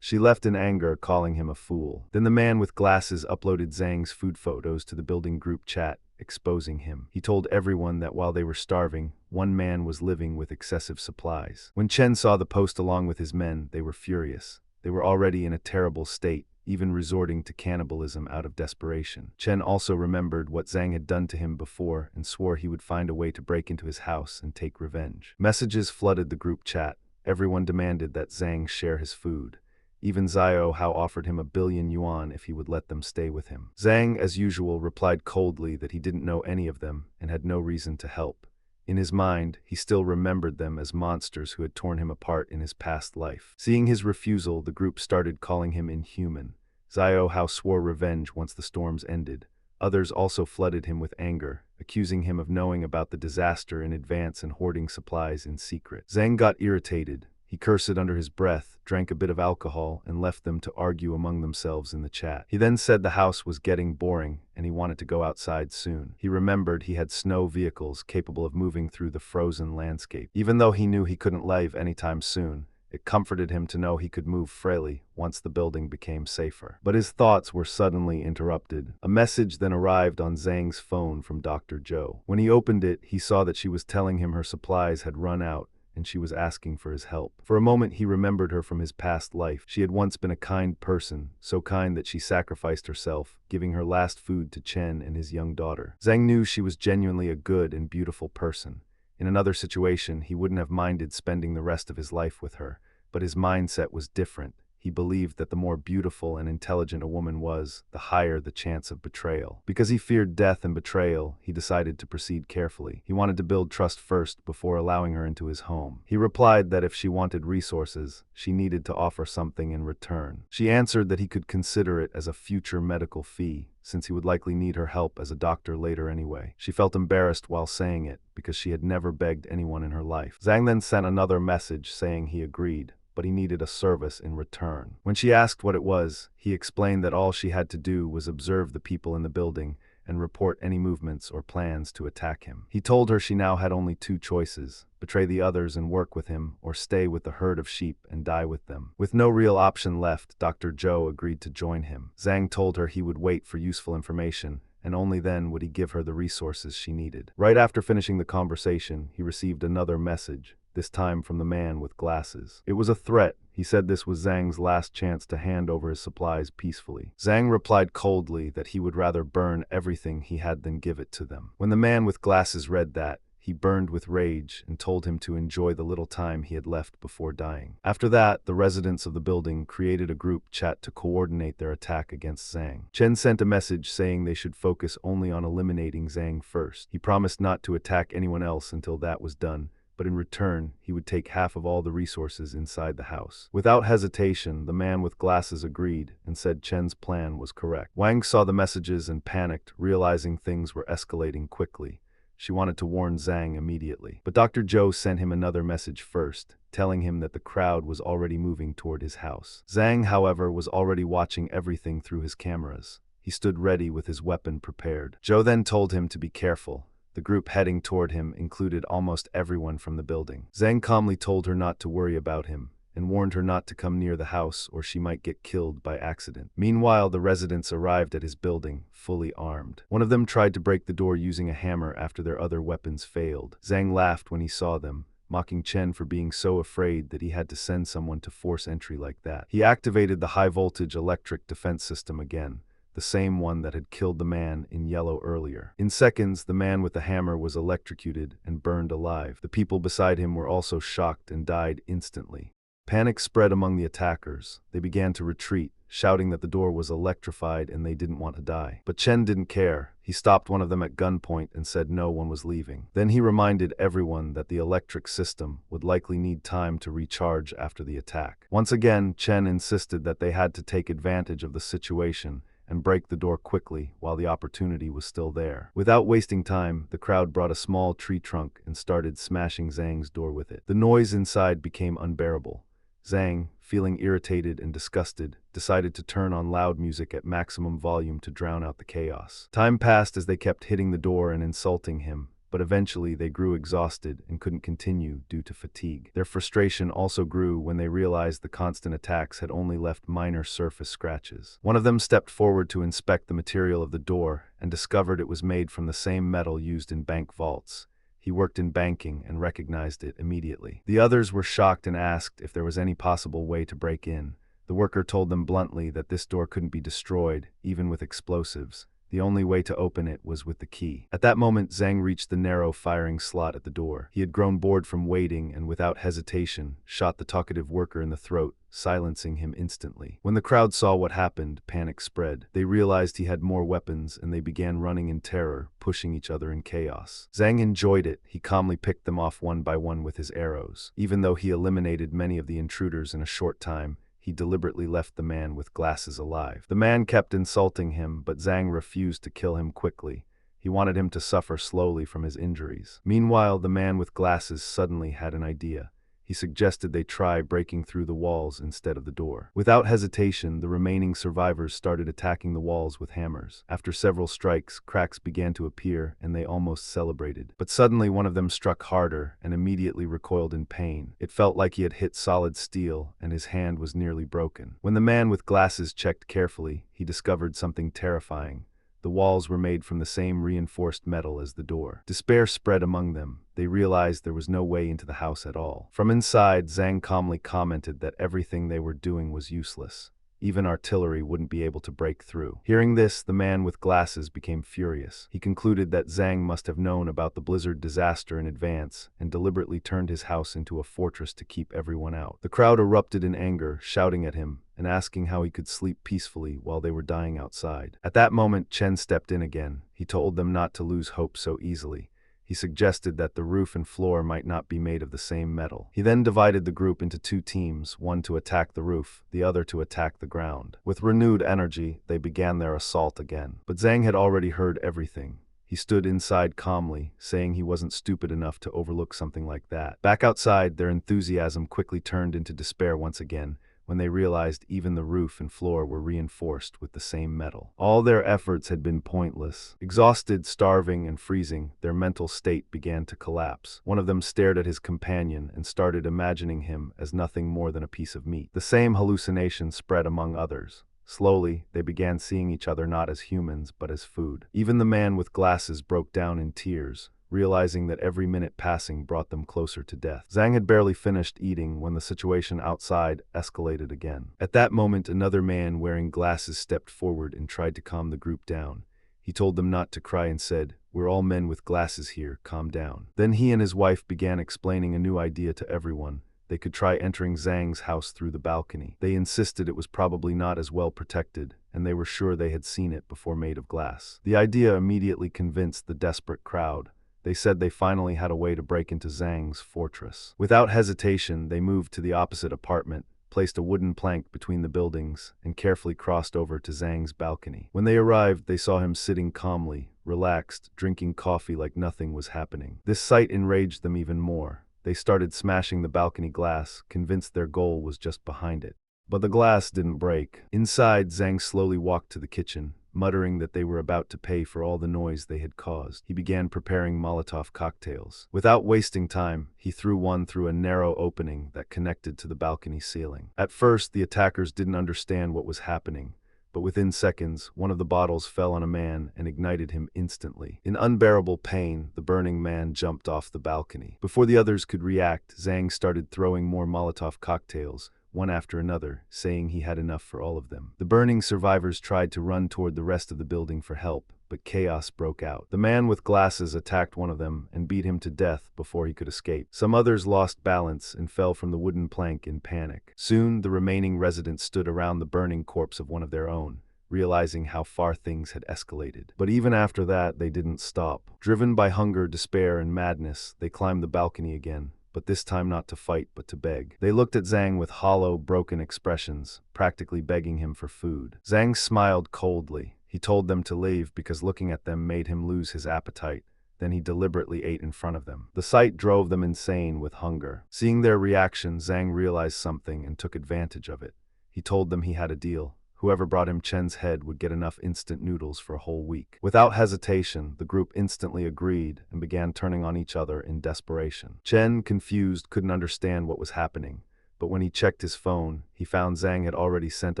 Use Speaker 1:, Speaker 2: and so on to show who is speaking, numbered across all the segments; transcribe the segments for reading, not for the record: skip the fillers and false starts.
Speaker 1: She left in anger, calling him a fool. Then the man with glasses uploaded Zhang's food photos to the building group chat, exposing him. He told everyone that while they were starving, one man was living with excessive supplies. When Chen saw the post along with his men, they were furious. They were already in a terrible state, even resorting to cannibalism out of desperation. Chen also remembered what Zhang had done to him before and swore he would find a way to break into his house and take revenge. Messages flooded the group chat. Everyone demanded that Zhang share his food. Even Xiao Hao offered him 1,000,000,000 yuan if he would let them stay with him. Zhang, as usual, replied coldly that he didn't know any of them and had no reason to help. In his mind, he still remembered them as monsters who had torn him apart in his past life. Seeing his refusal, the group started calling him inhuman. Xiao Hao swore revenge once the storms ended. Others also flooded him with anger, accusing him of knowing about the disaster in advance and hoarding supplies in secret. Zhang got irritated. He cursed under his breath, drank a bit of alcohol, and left them to argue among themselves in the chat. He then said the house was getting boring, and he wanted to go outside soon. He remembered he had snow vehicles capable of moving through the frozen landscape. Even though he knew he couldn't leave anytime soon, it comforted him to know he could move freely once the building became safer. But his thoughts were suddenly interrupted. A message then arrived on Zhang's phone from Dr. Zhou. When he opened it, he saw that she was telling him her supplies had run out, and she was asking for his help. For a moment he remembered her from his past life. She had once been a kind person, so kind that she sacrificed herself, giving her last food to Chen and his young daughter. Zhang knew she was genuinely a good and beautiful person. In another situation, he wouldn't have minded spending the rest of his life with her, but his mindset was different. He believed that the more beautiful and intelligent a woman was, the higher the chance of betrayal. Because he feared death and betrayal, he decided to proceed carefully. He wanted to build trust first before allowing her into his home. He replied that if she wanted resources, she needed to offer something in return. She answered that he could consider it as a future medical fee, since he would likely need her help as a doctor later anyway. She felt embarrassed while saying it, because she had never begged anyone in her life. Zhang then sent another message saying he agreed, but he needed a service in return. When she asked what it was, he explained that all she had to do was observe the people in the building and report any movements or plans to attack him. He told her she now had only two choices: betray the others and work with him, or stay with the herd of sheep and die with them. With no real option left, Dr. Zhou agreed to join him. Zhang told her he would wait for useful information, and only then would he give her the resources she needed. Right after finishing the conversation, he received another message, this time from the man with glasses. It was a threat. He said this was Zhang's last chance to hand over his supplies peacefully. Zhang replied coldly that he would rather burn everything he had than give it to them. When the man with glasses read that, he burned with rage and told him to enjoy the little time he had left before dying. After that, the residents of the building created a group chat to coordinate their attack against Zhang. Chen sent a message saying they should focus only on eliminating Zhang first. He promised not to attack anyone else until that was done, but in return, he would take half of all the resources inside the house. Without hesitation, the man with glasses agreed and said Chen's plan was correct. Wang saw the messages and panicked, realizing things were escalating quickly. She wanted to warn Zhang immediately. But Dr. Zhou sent him another message first, telling him that the crowd was already moving toward his house. Zhang, however, was already watching everything through his cameras. He stood ready with his weapon prepared. Zhou then told him to be careful. The group heading toward him included almost everyone from the building. Zhang calmly told her not to worry about him, and warned her not to come near the house or she might get killed by accident. Meanwhile, the residents arrived at his building, fully armed. One of them tried to break the door using a hammer after their other weapons failed. Zhang laughed when he saw them, mocking Chen for being so afraid that he had to send someone to force entry like that. He activated the high-voltage electric defense system again, the same one that had killed the man in yellow earlier. In seconds, the man with the hammer was electrocuted and burned alive. The people beside him were also shocked and died instantly. Panic spread among the attackers. They began to retreat, shouting that the door was electrified and they didn't want to die. But Chen didn't care. He stopped one of them at gunpoint and said no one was leaving. Then he reminded everyone that the electric system would likely need time to recharge after the attack. Once again, Chen insisted that they had to take advantage of the situation and break the door quickly while the opportunity was still there. Without wasting time, the crowd brought a small tree trunk and started smashing Zhang's door with it. The noise inside became unbearable. Zhang, feeling irritated and disgusted, decided to turn on loud music at maximum volume to drown out the chaos. Time passed as they kept hitting the door and insulting him, but eventually they grew exhausted and couldn't continue due to fatigue. Their frustration also grew when they realized the constant attacks had only left minor surface scratches. One of them stepped forward to inspect the material of the door and discovered it was made from the same metal used in bank vaults. He worked in banking and recognized it immediately. The others were shocked and asked if there was any possible way to break in. The worker told them bluntly that this door couldn't be destroyed, even with explosives. The only way to open it was with the key. At that moment, Zhang reached the narrow firing slot at the door. He had grown bored from waiting and without hesitation, shot the talkative worker in the throat, silencing him instantly. When the crowd saw what happened, panic spread. They realized he had more weapons and they began running in terror, pushing each other in chaos. Zhang enjoyed it. He calmly picked them off one by one with his arrows. Even though he eliminated many of the intruders in a short time, he deliberately left the man with glasses alive. The man kept insulting him, but Zhang refused to kill him quickly. He wanted him to suffer slowly from his injuries. Meanwhile, the man with glasses suddenly had an idea. He suggested they try breaking through the walls instead of the door. Without hesitation, the remaining survivors started attacking the walls with hammers. After several strikes, cracks began to appear and they almost celebrated. But suddenly one of them struck harder and immediately recoiled in pain. It felt like he had hit solid steel and his hand was nearly broken. When the man with glasses checked carefully, he discovered something terrifying. The walls were made from the same reinforced metal as the door. Despair spread among them. They realized there was no way into the house at all. From inside, Zhang calmly commented that everything they were doing was useless. Even artillery wouldn't be able to break through. Hearing this, the man with glasses became furious. He concluded that Zhang must have known about the blizzard disaster in advance and deliberately turned his house into a fortress to keep everyone out. The crowd erupted in anger, shouting at him and asking how he could sleep peacefully while they were dying outside. At that moment, Chen stepped in again. He told them not to lose hope so easily. He suggested that the roof and floor might not be made of the same metal. He then divided the group into two teams, one to attack the roof, the other to attack the ground. With renewed energy, they began their assault again. But Zhang had already heard everything. He stood inside calmly, saying he wasn't stupid enough to overlook something like that. Back outside, their enthusiasm quickly turned into despair once again, when they realized even the roof and floor were reinforced with the same metal. All their efforts had been pointless. Exhausted, starving, and freezing, their mental state began to collapse. One of them stared at his companion and started imagining him as nothing more than a piece of meat. The same hallucination spread among others. Slowly, they began seeing each other not as humans, but as food. Even the man with glasses broke down in tears, realizing that every minute passing brought them closer to death. Zhang had barely finished eating when the situation outside escalated again. At that moment, another man wearing glasses stepped forward and tried to calm the group down. He told them not to cry and said, "We're all men with glasses here, calm down." Then he and his wife began explaining a new idea to everyone. They could try entering Zhang's house through the balcony. They insisted it was probably not as well protected, and they were sure they had seen it before made of glass. The idea immediately convinced the desperate crowd. They said they finally had a way to break into Zhang's fortress. Without hesitation, they moved to the opposite apartment, placed a wooden plank between the buildings, and carefully crossed over to Zhang's balcony. When they arrived, they saw him sitting calmly, relaxed, drinking coffee like nothing was happening. This sight enraged them even more. They started smashing the balcony glass, convinced their goal was just behind it. But the glass didn't break. Inside, Zhang slowly walked to the kitchen, muttering that they were about to pay for all the noise they had caused. He began preparing Molotov cocktails. Without wasting time, he threw one through a narrow opening that connected to the balcony ceiling. At first, the attackers didn't understand what was happening, but within seconds, one of the bottles fell on a man and ignited him instantly. In unbearable pain, the burning man jumped off the balcony. Before the others could react, Zhang started throwing more Molotov cocktails, one after another, saying he had enough for all of them. The burning survivors tried to run toward the rest of the building for help, but chaos broke out. The man with glasses attacked one of them and beat him to death before he could escape. Some others lost balance and fell from the wooden plank in panic. Soon, the remaining residents stood around the burning corpse of one of their own, realizing how far things had escalated. But even after that, they didn't stop. Driven by hunger, despair, and madness, they climbed the balcony again, but this time not to fight but to beg. They looked at Zhang with hollow, broken expressions, practically begging him for food. Zhang smiled coldly. He told them to leave because looking at them made him lose his appetite. Then he deliberately ate in front of them. The sight drove them insane with hunger. Seeing their reaction, Zhang realized something and took advantage of it. He told them he had a deal, Whoever brought him Chen's head would get enough instant noodles for a whole week. Without hesitation, the group instantly agreed and began turning on each other in desperation. Chen, confused, couldn't understand what was happening, but when he checked his phone, he found Zhang had already sent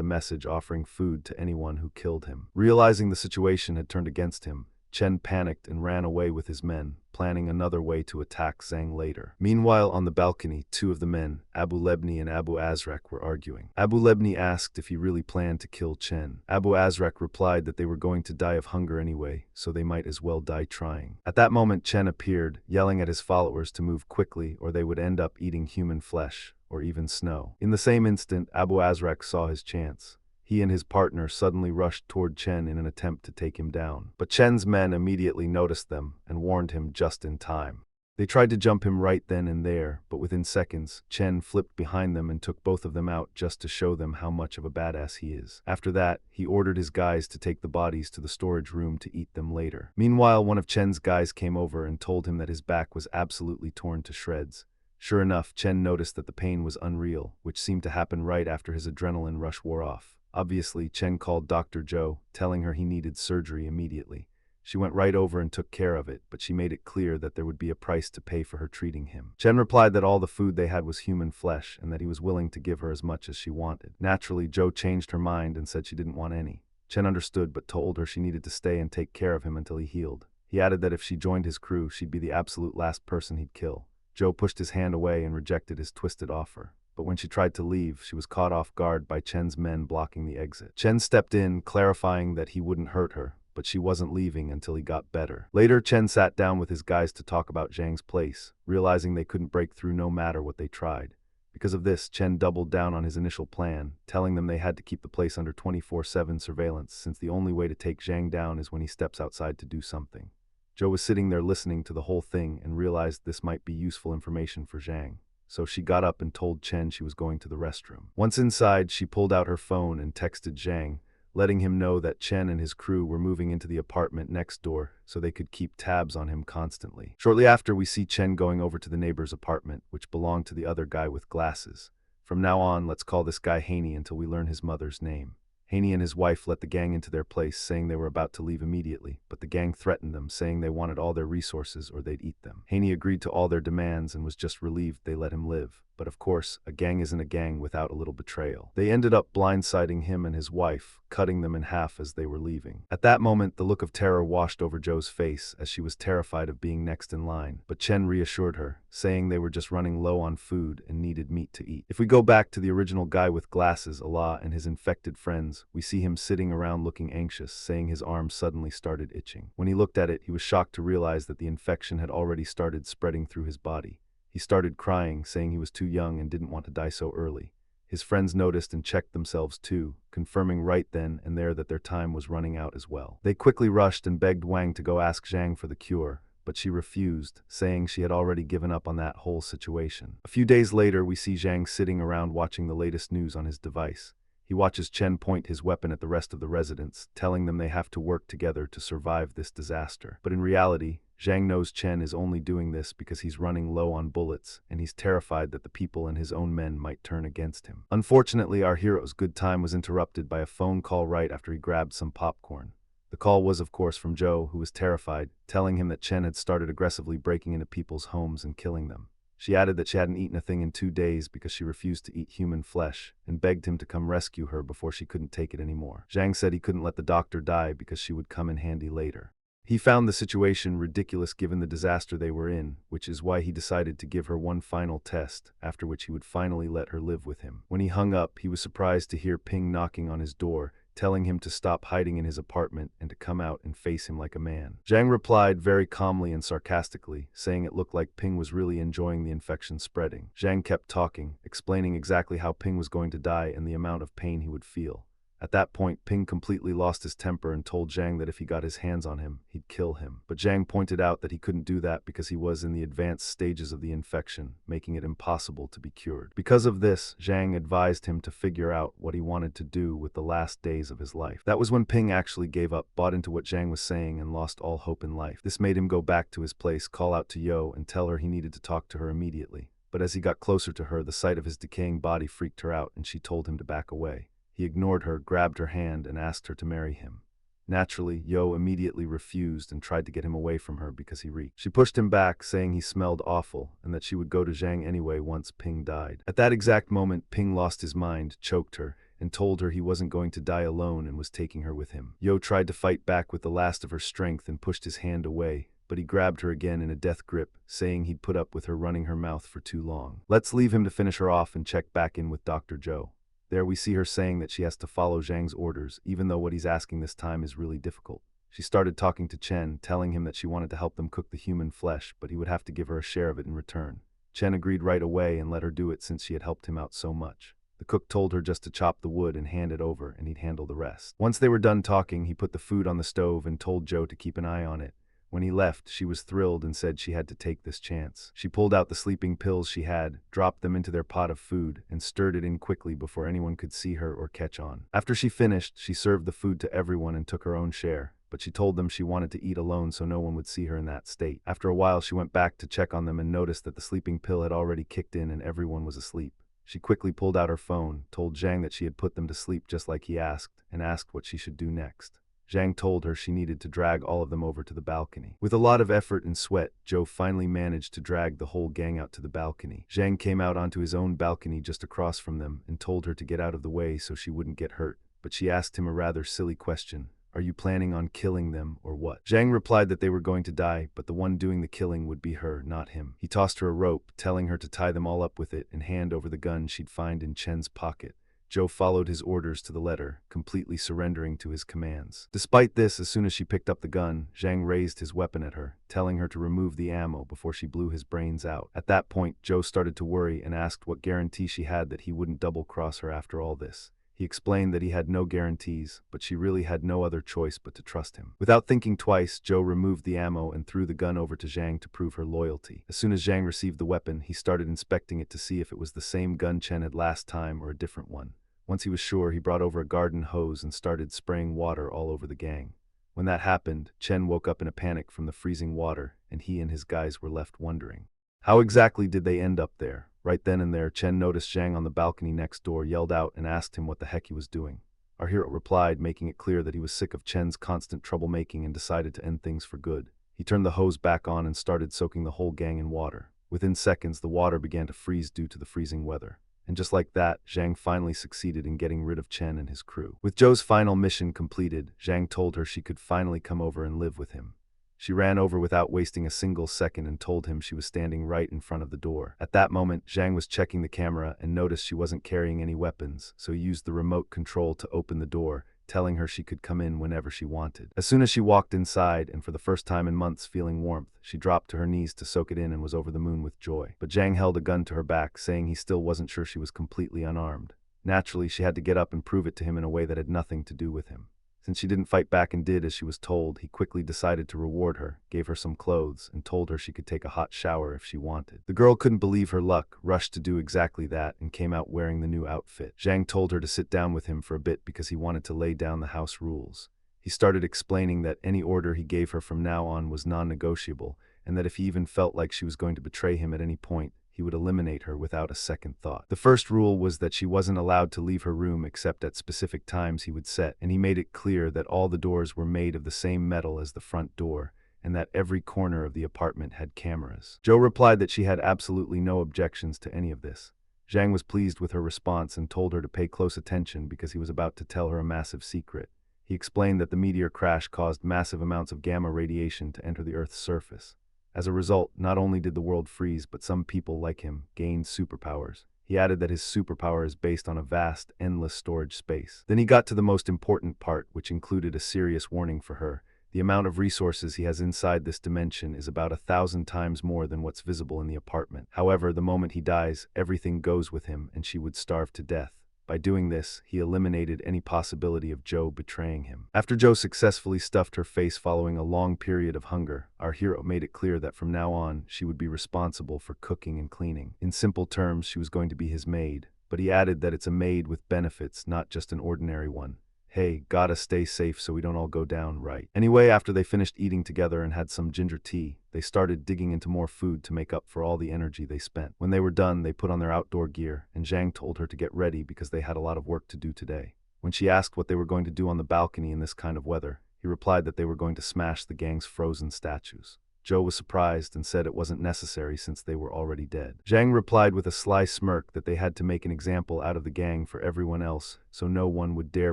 Speaker 1: a message offering food to anyone who killed him. Realizing the situation had turned against him, Chen panicked and ran away with his men, planning another way to attack Zhang later. Meanwhile, on the balcony, two of the men, Abu Lebni and Abu Azrak, were arguing. Abu Lebni asked if he really planned to kill Chen. Abu Azrak replied that they were going to die of hunger anyway, so they might as well die trying. At that moment, Chen appeared, yelling at his followers to move quickly or they would end up eating human flesh, or even snow. In the same instant, Abu Azrak saw his chance. He and his partner suddenly rushed toward Chen in an attempt to take him down. But Chen's men immediately noticed them and warned him just in time. They tried to jump him right then and there, but within seconds, Chen flipped behind them and took both of them out just to show them how much of a badass he is. After that, he ordered his guys to take the bodies to the storage room to eat them later. Meanwhile, one of Chen's guys came over and told him that his back was absolutely torn to shreds. Sure enough, Chen noticed that the pain was unreal, which seemed to happen right after his adrenaline rush wore off. Obviously, Chen called Dr. Zhou, telling her he needed surgery immediately. She went right over and took care of it, but she made it clear that there would be a price to pay for her treating him. Chen replied that all the food they had was human flesh and that he was willing to give her as much as she wanted. Naturally, Zhou changed her mind and said she didn't want any. Chen understood but told her she needed to stay and take care of him until he healed. He added that if she joined his crew, she'd be the absolute last person he'd kill. Zhou pushed his hand away and rejected his twisted offer. But when she tried to leave, she was caught off guard by Chen's men blocking the exit. Chen stepped in, clarifying that he wouldn't hurt her, but she wasn't leaving until he got better. Later, Chen sat down with his guys to talk about Zhang's place, realizing they couldn't break through no matter what they tried. Because of this, Chen doubled down on his initial plan, telling them they had to keep the place under 24/7 surveillance since the only way to take Zhang down is when he steps outside to do something. Zhou was sitting there listening to the whole thing and realized this might be useful information for Zhang. So she got up and told Chen she was going to the restroom. Once inside, she pulled out her phone and texted Zhang, letting him know that Chen and his crew were moving into the apartment next door so they could keep tabs on him constantly. Shortly after, we see Chen going over to the neighbor's apartment, which belonged to the other guy with glasses. From now on, let's call this guy Haney until we learn his mother's name. Haney and his wife let the gang into their place, saying they were about to leave immediately, but the gang threatened them, saying they wanted all their resources or they'd eat them. Haney agreed to all their demands and was just relieved they let him live. But of course, a gang isn't a gang without a little betrayal. They ended up blindsiding him and his wife, cutting them in half as they were leaving. At that moment, the look of terror washed over Zhou's face as she was terrified of being next in line. But Chen reassured her, saying they were just running low on food and needed meat to eat. If we go back to the original guy with glasses, Allah, and his infected friends, we see him sitting around looking anxious, saying his arm suddenly started itching. When he looked at it, he was shocked to realize that the infection had already started spreading through his body. He started crying, saying he was too young and didn't want to die so early. His friends noticed and checked themselves too, confirming right then and there that their time was running out as well. They quickly rushed and begged Wang to go ask Zhang for the cure, but she refused, saying she had already given up on that whole situation. A few days later, we see Zhang sitting around watching the latest news on his device. He watches Chen point his weapon at the rest of the residents, telling them they have to work together to survive this disaster. But in reality, Zhang knows Chen is only doing this because he's running low on bullets, and he's terrified that the people and his own men might turn against him. Unfortunately, our hero's good time was interrupted by a phone call right after he grabbed some popcorn. The call was, of course, from Zhou, who was terrified, telling him that Chen had started aggressively breaking into people's homes and killing them. She added that she hadn't eaten a thing in 2 days because she refused to eat human flesh, and begged him to come rescue her before she couldn't take it anymore. Zhang said he couldn't let the doctor die because she would come in handy later. He found the situation ridiculous given the disaster they were in, which is why he decided to give her one final test, after which he would finally let her live with him. When he hung up, he was surprised to hear Ping knocking on his door, telling him to stop hiding in his apartment and to come out and face him like a man. Zhang replied very calmly and sarcastically, saying it looked like Ping was really enjoying the infection spreading. Zhang kept talking, explaining exactly how Ping was going to die and the amount of pain he would feel. At that point, Ping completely lost his temper and told Zhang that if he got his hands on him, he'd kill him. But Zhang pointed out that he couldn't do that because he was in the advanced stages of the infection, making it impossible to be cured. Because of this, Zhang advised him to figure out what he wanted to do with the last days of his life. That was when Ping actually gave up, bought into what Zhang was saying, and lost all hope in life. This made him go back to his place, call out to Yo, and tell her he needed to talk to her immediately. But as he got closer to her, the sight of his decaying body freaked her out, and she told him to back away. He ignored her, grabbed her hand, and asked her to marry him. Naturally, Yo immediately refused and tried to get him away from her because he reeked. She pushed him back, saying he smelled awful and that she would go to Zhang anyway once Ping died. At that exact moment, Ping lost his mind, choked her, and told her he wasn't going to die alone and was taking her with him. Yo tried to fight back with the last of her strength and pushed his hand away, but he grabbed her again in a death grip, saying he'd put up with her running her mouth for too long. Let's leave him to finish her off and check back in with Dr. Zhou. There we see her saying that she has to follow Zhang's orders, even though what he's asking this time is really difficult. She started talking to Chen, telling him that she wanted to help them cook the human flesh, but he would have to give her a share of it in return. Chen agreed right away and let her do it since she had helped him out so much. The cook told her just to chop the wood and hand it over, and he'd handle the rest. Once they were done talking, he put the food on the stove and told Zhou to keep an eye on it. When he left, she was thrilled and said she had to take this chance. She pulled out the sleeping pills she had, dropped them into their pot of food, and stirred it in quickly before anyone could see her or catch on. After she finished, she served the food to everyone and took her own share, but she told them she wanted to eat alone so no one would see her in that state. After a while, she went back to check on them and noticed that the sleeping pill had already kicked in and everyone was asleep. She quickly pulled out her phone, told Zhang that she had put them to sleep just like he asked, and asked what she should do next. Zhang told her she needed to drag all of them over to the balcony. With a lot of effort and sweat, Zhou finally managed to drag the whole gang out to the balcony. Zhang came out onto his own balcony just across from them and told her to get out of the way so she wouldn't get hurt, but she asked him a rather silly question. Are you planning on killing them or what? Zhang replied that they were going to die, but the one doing the killing would be her, not him. He tossed her a rope, telling her to tie them all up with it and hand over the gun she'd find in Chen's pocket. Zhou followed his orders to the letter, completely surrendering to his commands. Despite this, as soon as she picked up the gun, Zhang raised his weapon at her, telling her to remove the ammo before she blew his brains out. At that point, Zhou started to worry and asked what guarantee she had that he wouldn't double-cross her after all this. He explained that he had no guarantees, but she really had no other choice but to trust him. Without thinking twice, Zhou removed the ammo and threw the gun over to Zhang to prove her loyalty. As soon as Zhang received the weapon, he started inspecting it to see if it was the same gun Chen had last time or a different one. Once he was sure, he brought over a garden hose and started spraying water all over the gang. When that happened, Chen woke up in a panic from the freezing water, and he and his guys were left wondering. How exactly did they end up there? Right then and there, Chen noticed Zhang on the balcony next door, yelled out, and asked him what the heck he was doing. Our hero replied, making it clear that he was sick of Chen's constant troublemaking and decided to end things for good. He turned the hose back on and started soaking the whole gang in water. Within seconds, the water began to freeze due to the freezing weather. And just like that, Zhang finally succeeded in getting rid of Chen and his crew. With Zhou's final mission completed, Zhang told her she could finally come over and live with him. She ran over without wasting a single second and told him she was standing right in front of the door. At that moment, Zhang was checking the camera and noticed she wasn't carrying any weapons, so he used the remote control to open the door, telling her she could come in whenever she wanted. As soon as she walked inside, and for the first time in months feeling warmth, she dropped to her knees to soak it in and was over the moon with joy. But Zhang held a gun to her back, saying he still wasn't sure she was completely unarmed. Naturally, she had to get up and prove it to him in a way that had nothing to do with him. Since she didn't fight back and did as she was told, he quickly decided to reward her, gave her some clothes, and told her she could take a hot shower if she wanted. The girl couldn't believe her luck, rushed to do exactly that, and came out wearing the new outfit. Zhang told her to sit down with him for a bit because he wanted to lay down the house rules. He started explaining that any order he gave her from now on was non-negotiable, and that if he even felt like she was going to betray him at any point, he would eliminate her without a second thought. The first rule was that she wasn't allowed to leave her room except at specific times he would set, and he made it clear that all the doors were made of the same metal as the front door, and that every corner of the apartment had cameras. Zhou replied that she had absolutely no objections to any of this. Zhang was pleased with her response and told her to pay close attention because he was about to tell her a massive secret. He explained that the meteor crash caused massive amounts of gamma radiation to enter the Earth's surface. As a result, not only did the world freeze, but some people like him gained superpowers. He added that his superpower is based on a vast, endless storage space. Then he got to the most important part, which included a serious warning for her. The amount of resources he has inside this dimension is about 1,000 times more than what's visible in the apartment. However, the moment he dies, everything goes with him and she would starve to death. By doing this, he eliminated any possibility of Zhou betraying him. After Zhou successfully stuffed her face following a long period of hunger, our hero made it clear that from now on, she would be responsible for cooking and cleaning. In simple terms, she was going to be his maid, but he added that it's a maid with benefits, not just an ordinary one. Hey, gotta stay safe so we don't all go down, right? Anyway, after they finished eating together and had some ginger tea, they started digging into more food to make up for all the energy they spent. When they were done, they put on their outdoor gear, and Zhang told her to get ready because they had a lot of work to do today. When she asked what they were going to do on the balcony in this kind of weather, he replied that they were going to smash the gang's frozen statues. Joe was surprised and said it wasn't necessary since they were already dead. Zhang replied with a sly smirk that they had to make an example out of the gang for everyone else, so no one would dare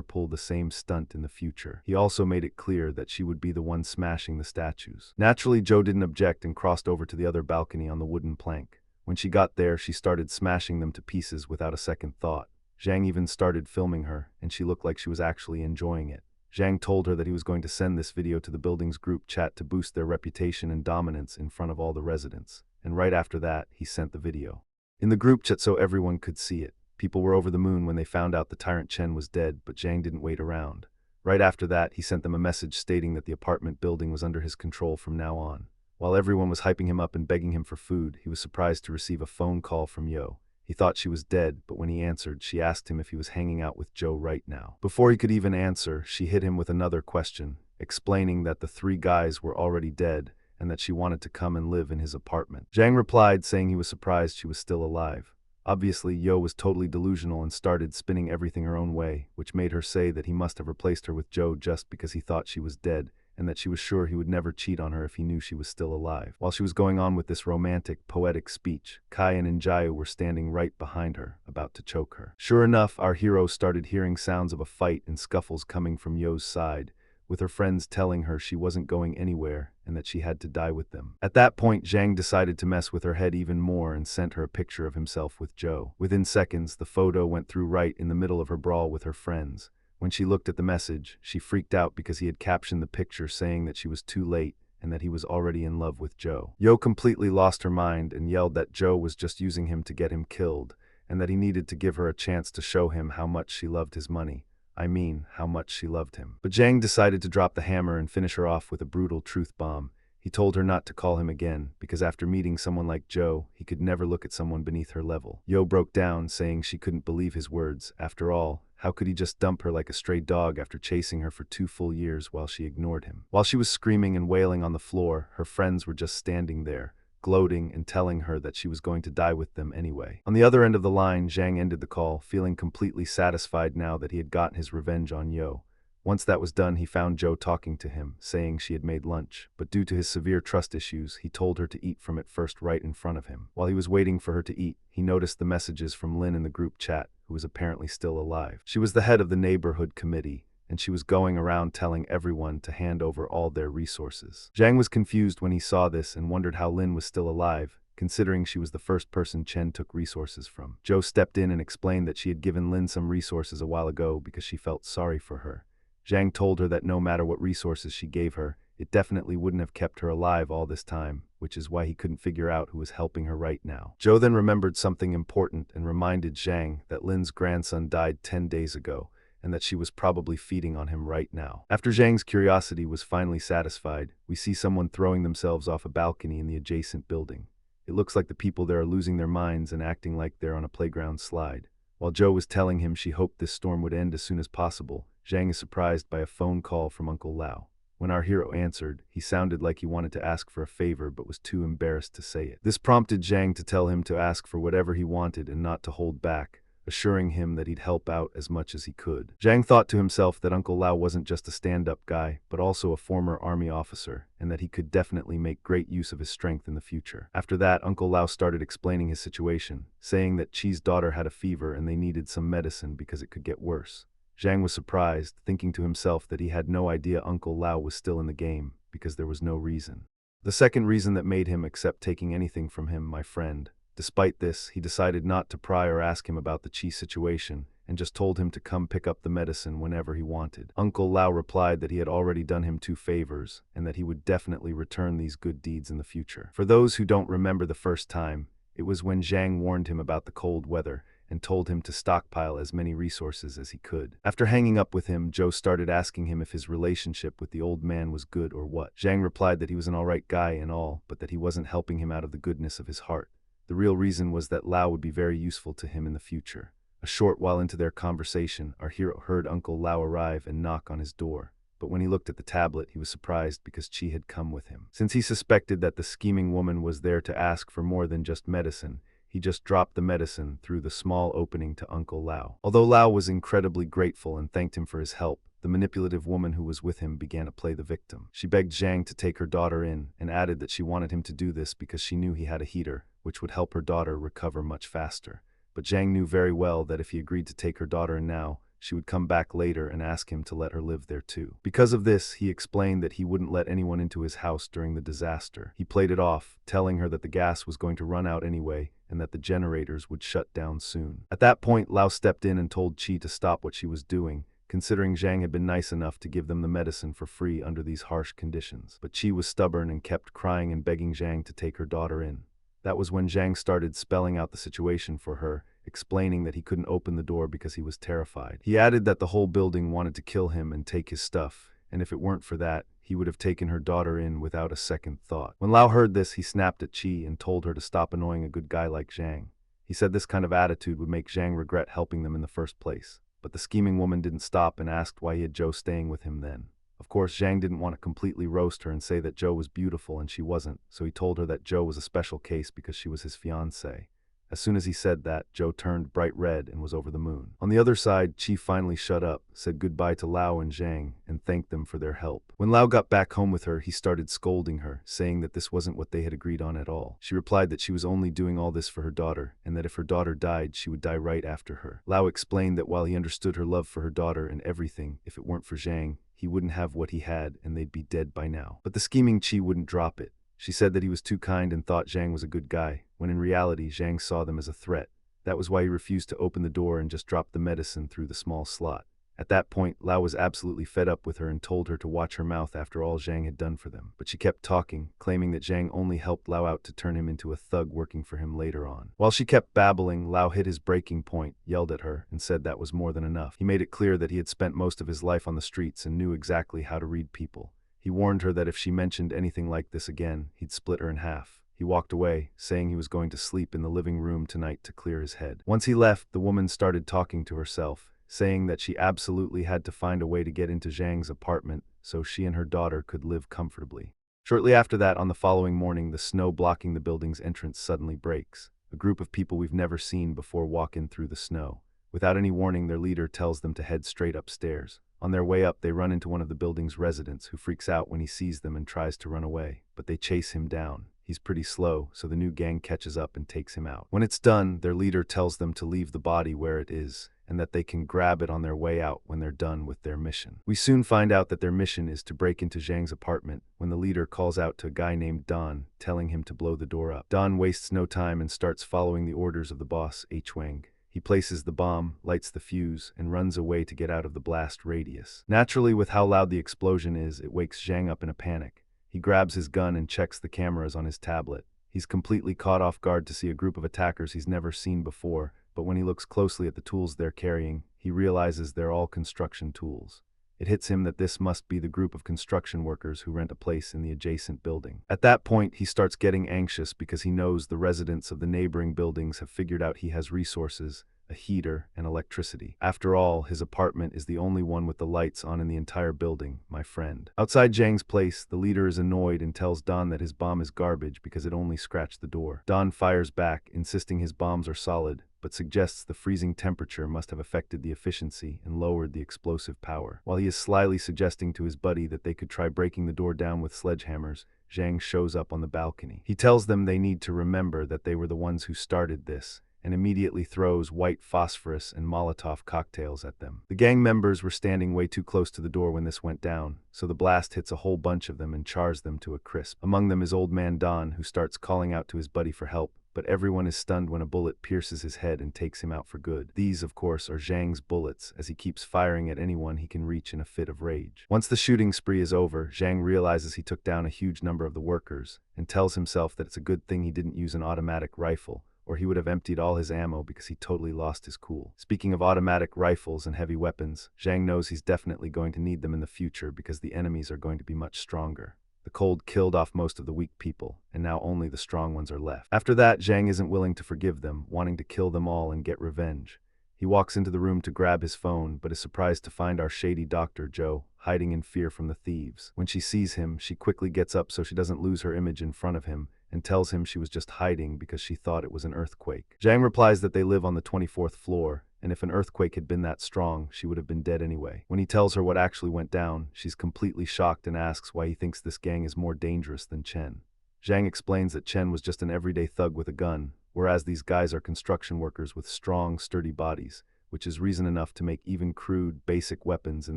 Speaker 1: pull the same stunt in the future. He also made it clear that she would be the one smashing the statues. Naturally, Joe didn't object and crossed over to the other balcony on the wooden plank. When she got there, she started smashing them to pieces without a second thought. Zhang even started filming her, and she looked like she was actually enjoying it. Zhang told her that he was going to send this video to the building's group chat to boost their reputation and dominance in front of all the residents, and right after that, he sent the video in the group chat so everyone could see it. People were over the moon when they found out the tyrant Chen was dead, but Zhang didn't wait around. Right after that, he sent them a message stating that the apartment building was under his control from now on. While everyone was hyping him up and begging him for food, he was surprised to receive a phone call from Yo. He thought she was dead, but when he answered, she asked him if he was hanging out with Joe right now. Before he could even answer, she hit him with another question, explaining that the 3 guys were already dead and that she wanted to come and live in his apartment. Zhang replied, saying he was surprised she was still alive. Obviously, Yo was totally delusional and started spinning everything her own way, which made her say that he must have replaced her with Joe just because he thought she was dead, and that she was sure he would never cheat on her if he knew she was still alive. While she was going on with this romantic, poetic speech, Kai and Injayu were standing right behind her, about to choke her. Sure enough, our hero started hearing sounds of a fight and scuffles coming from Yo's side, with her friends telling her she wasn't going anywhere and that she had to die with them. At that point, Zhang decided to mess with her head even more and sent her a picture of himself with Joe. Within seconds, the photo went through right in the middle of her brawl with her friends. When she looked at the message, she freaked out because he had captioned the picture saying that she was too late and that he was already in love with Joe. Yo completely lost her mind and yelled that Joe was just using him to get him killed, and that he needed to give her a chance to show him how much she loved his money. I mean, how much she loved him. But Zhang decided to drop the hammer and finish her off with a brutal truth bomb. He told her not to call him again, because after meeting someone like Joe, he could never look at someone beneath her level. Yo broke down, saying she couldn't believe his words. After all, how could he just dump her like a stray dog after chasing her for 2 full years while she ignored him? While she was screaming and wailing on the floor, her friends were just standing there, gloating and telling her that she was going to die with them anyway. On the other end of the line, Zhang ended the call, feeling completely satisfied now that he had gotten his revenge on Yo. Once that was done, he found Joe talking to him, saying she had made lunch, but due to his severe trust issues, he told her to eat from it first right in front of him. While he was waiting for her to eat, he noticed the messages from Lin in the group chat, who was apparently still alive. She was the head of the neighborhood committee, and she was going around telling everyone to hand over all their resources. Zhang was confused when he saw this and wondered how Lin was still alive, considering she was the first person Chen took resources from. Joe stepped in and explained that she had given Lin some resources a while ago because she felt sorry for her. Zhang told her that no matter what resources she gave her, it definitely wouldn't have kept her alive all this time, which is why he couldn't figure out who was helping her right now. Joe then remembered something important and reminded Zhang that Lin's grandson died 10 days ago, and that she was probably feeding on him right now. After Zhang's curiosity was finally satisfied, we see someone throwing themselves off a balcony in the adjacent building. It looks like the people there are losing their minds and acting like they're on a playground slide. While Joe was telling him she hoped this storm would end as soon as possible, Zhang is surprised by a phone call from Uncle Lao. When our hero answered, he sounded like he wanted to ask for a favor but was too embarrassed to say it. This prompted Zhang to tell him to ask for whatever he wanted and not to hold back, assuring him that he'd help out as much as he could. Zhang thought to himself that Uncle Lao wasn't just a stand-up guy, but also a former army officer, and that he could definitely make great use of his strength in the future. After that, Uncle Lao started explaining his situation, saying that Chi's daughter had a fever and they needed some medicine because it could get worse. Zhang was surprised, thinking to himself that he had no idea Uncle Lao was still in the game, because there was no reason. The second reason that made him accept taking anything from him, my friend. Despite this, he decided not to pry or ask him about the Chi situation, and just told him to come pick up the medicine whenever he wanted. Uncle Lao replied that he had already done him 2 favors, and that he would definitely return these good deeds in the future. For those who don't remember the first time, it was when Zhang warned him about the cold weather, and told him to stockpile as many resources as he could. After hanging up with him, Joe started asking him if his relationship with the old man was good or what. Zhang replied that he was an alright guy and all, but that he wasn't helping him out of the goodness of his heart. The real reason was that Lao would be very useful to him in the future. A short while into their conversation, our hero heard Uncle Lao arrive and knock on his door. But when he looked at the tablet, he was surprised because Chi had come with him. Since he suspected that the scheming woman was there to ask for more than just medicine, he just dropped the medicine through the small opening to Uncle Lao. Although Lao was incredibly grateful and thanked him for his help, the manipulative woman who was with him began to play the victim. She begged Zhang to take her daughter in and added that she wanted him to do this because she knew he had a heater, which would help her daughter recover much faster. But Zhang knew very well that if he agreed to take her daughter in now, she would come back later and ask him to let her live there too. Because of this, he explained that he wouldn't let anyone into his house during the disaster. He played it off, telling her that the gas was going to run out anyway and that the generators would shut down soon. At that point, Lao stepped in and told Qi to stop what she was doing, considering Zhang had been nice enough to give them the medicine for free under these harsh conditions. But Qi was stubborn and kept crying and begging Zhang to take her daughter in. That was when Zhang started spelling out the situation for her, explaining that he couldn't open the door because he was terrified. He added that the whole building wanted to kill him and take his stuff, and if it weren't for that, he would have taken her daughter in without a second thought. When Lao heard this, he snapped at Qi and told her to stop annoying a good guy like Zhang. He said this kind of attitude would make Zhang regret helping them in the first place. But the scheming woman didn't stop and asked why he had Zhou staying with him then. Of course, Zhang didn't want to completely roast her and say that Zhou was beautiful and she wasn't, so he told her that Zhou was a special case because she was his fiancée. As soon as he said that, Zhou turned bright red and was over the moon. On the other side, Qi finally shut up, said goodbye to Lao and Zhang, and thanked them for their help. When Lao got back home with her, he started scolding her, saying that this wasn't what they had agreed on at all. She replied that she was only doing all this for her daughter, and that if her daughter died, she would die right after her. Lao explained that while he understood her love for her daughter and everything, if it weren't for Zhang, he wouldn't have what he had and they'd be dead by now. But the scheming Qi wouldn't drop it. She said that he was too kind and thought Zhang was a good guy, when in reality Zhang saw them as a threat. That was why he refused to open the door and just dropped the medicine through the small slot. At that point, Lao was absolutely fed up with her and told her to watch her mouth after all Zhang had done for them. But she kept talking, claiming that Zhang only helped Lao out to turn him into a thug working for him later on. While she kept babbling, Lao hit his breaking point, yelled at her, and said that was more than enough. He made it clear that he had spent most of his life on the streets and knew exactly how to read people. He warned her that if she mentioned anything like this again, he'd split her in half. He walked away, saying he was going to sleep in the living room tonight to clear his head. Once he left, the woman started talking to herself, saying that she absolutely had to find a way to get into Zhang's apartment so she and her daughter could live comfortably. Shortly after that, on the following morning, the snow blocking the building's entrance suddenly breaks. A group of people we've never seen before walk in through the snow. Without any warning, their leader tells them to head straight upstairs. On their way up, they run into one of the building's residents, who freaks out when he sees them and tries to run away, but they chase him down. He's pretty slow, so the new gang catches up and takes him out. When it's done, their leader tells them to leave the body where it is, and that they can grab it on their way out when they're done with their mission. We soon find out that their mission is to break into Zhang's apartment when the leader calls out to a guy named Don, telling him to blow the door up. Don wastes no time and starts following the orders of the boss, H-Wang. He places the bomb, lights the fuse, and runs away to get out of the blast radius. Naturally, with how loud the explosion is, it wakes Zhang up in a panic. He grabs his gun and checks the cameras on his tablet. He's completely caught off guard to see a group of attackers he's never seen before, but when he looks closely at the tools they're carrying, he realizes they're all construction tools. It hits him that this must be the group of construction workers who rent a place in the adjacent building. At that point, he starts getting anxious because he knows the residents of the neighboring buildings have figured out he has resources, a heater, and electricity. After all, his apartment is the only one with the lights on in the entire building, my friend. Outside Zhang's place, the leader is annoyed and tells Don that his bomb is garbage because it only scratched the door. Don fires back, insisting his bombs are solid, but suggests the freezing temperature must have affected the efficiency and lowered the explosive power. While he is slyly suggesting to his buddy that they could try breaking the door down with sledgehammers, Zhang shows up on the balcony. He tells them they need to remember that they were the ones who started this, and immediately throws white phosphorus and Molotov cocktails at them. The gang members were standing way too close to the door when this went down, so the blast hits a whole bunch of them and chars them to a crisp. Among them is Old Man Don, who starts calling out to his buddy for help, but everyone is stunned when a bullet pierces his head and takes him out for good. These, of course, are Zhang's bullets, as he keeps firing at anyone he can reach in a fit of rage. Once the shooting spree is over, Zhang realizes he took down a huge number of the workers, and tells himself that it's a good thing he didn't use an automatic rifle, or he would have emptied all his ammo because he totally lost his cool. Speaking of automatic rifles and heavy weapons, Zhang knows he's definitely going to need them in the future because the enemies are going to be much stronger. The cold killed off most of the weak people, and now only the strong ones are left. After that, Zhang isn't willing to forgive them, wanting to kill them all and get revenge. He walks into the room to grab his phone, but is surprised to find our shady doctor, Joe, hiding in fear from the thieves. When she sees him, she quickly gets up so she doesn't lose her image in front of him, and tells him she was just hiding because she thought it was an earthquake. Zhang replies that they live on the 24th floor, and if an earthquake had been that strong, she would have been dead anyway. When he tells her what actually went down, she's completely shocked and asks why he thinks this gang is more dangerous than Chen. Zhang explains that Chen was just an everyday thug with a gun, whereas these guys are construction workers with strong, sturdy bodies, which is reason enough to make even crude, basic weapons in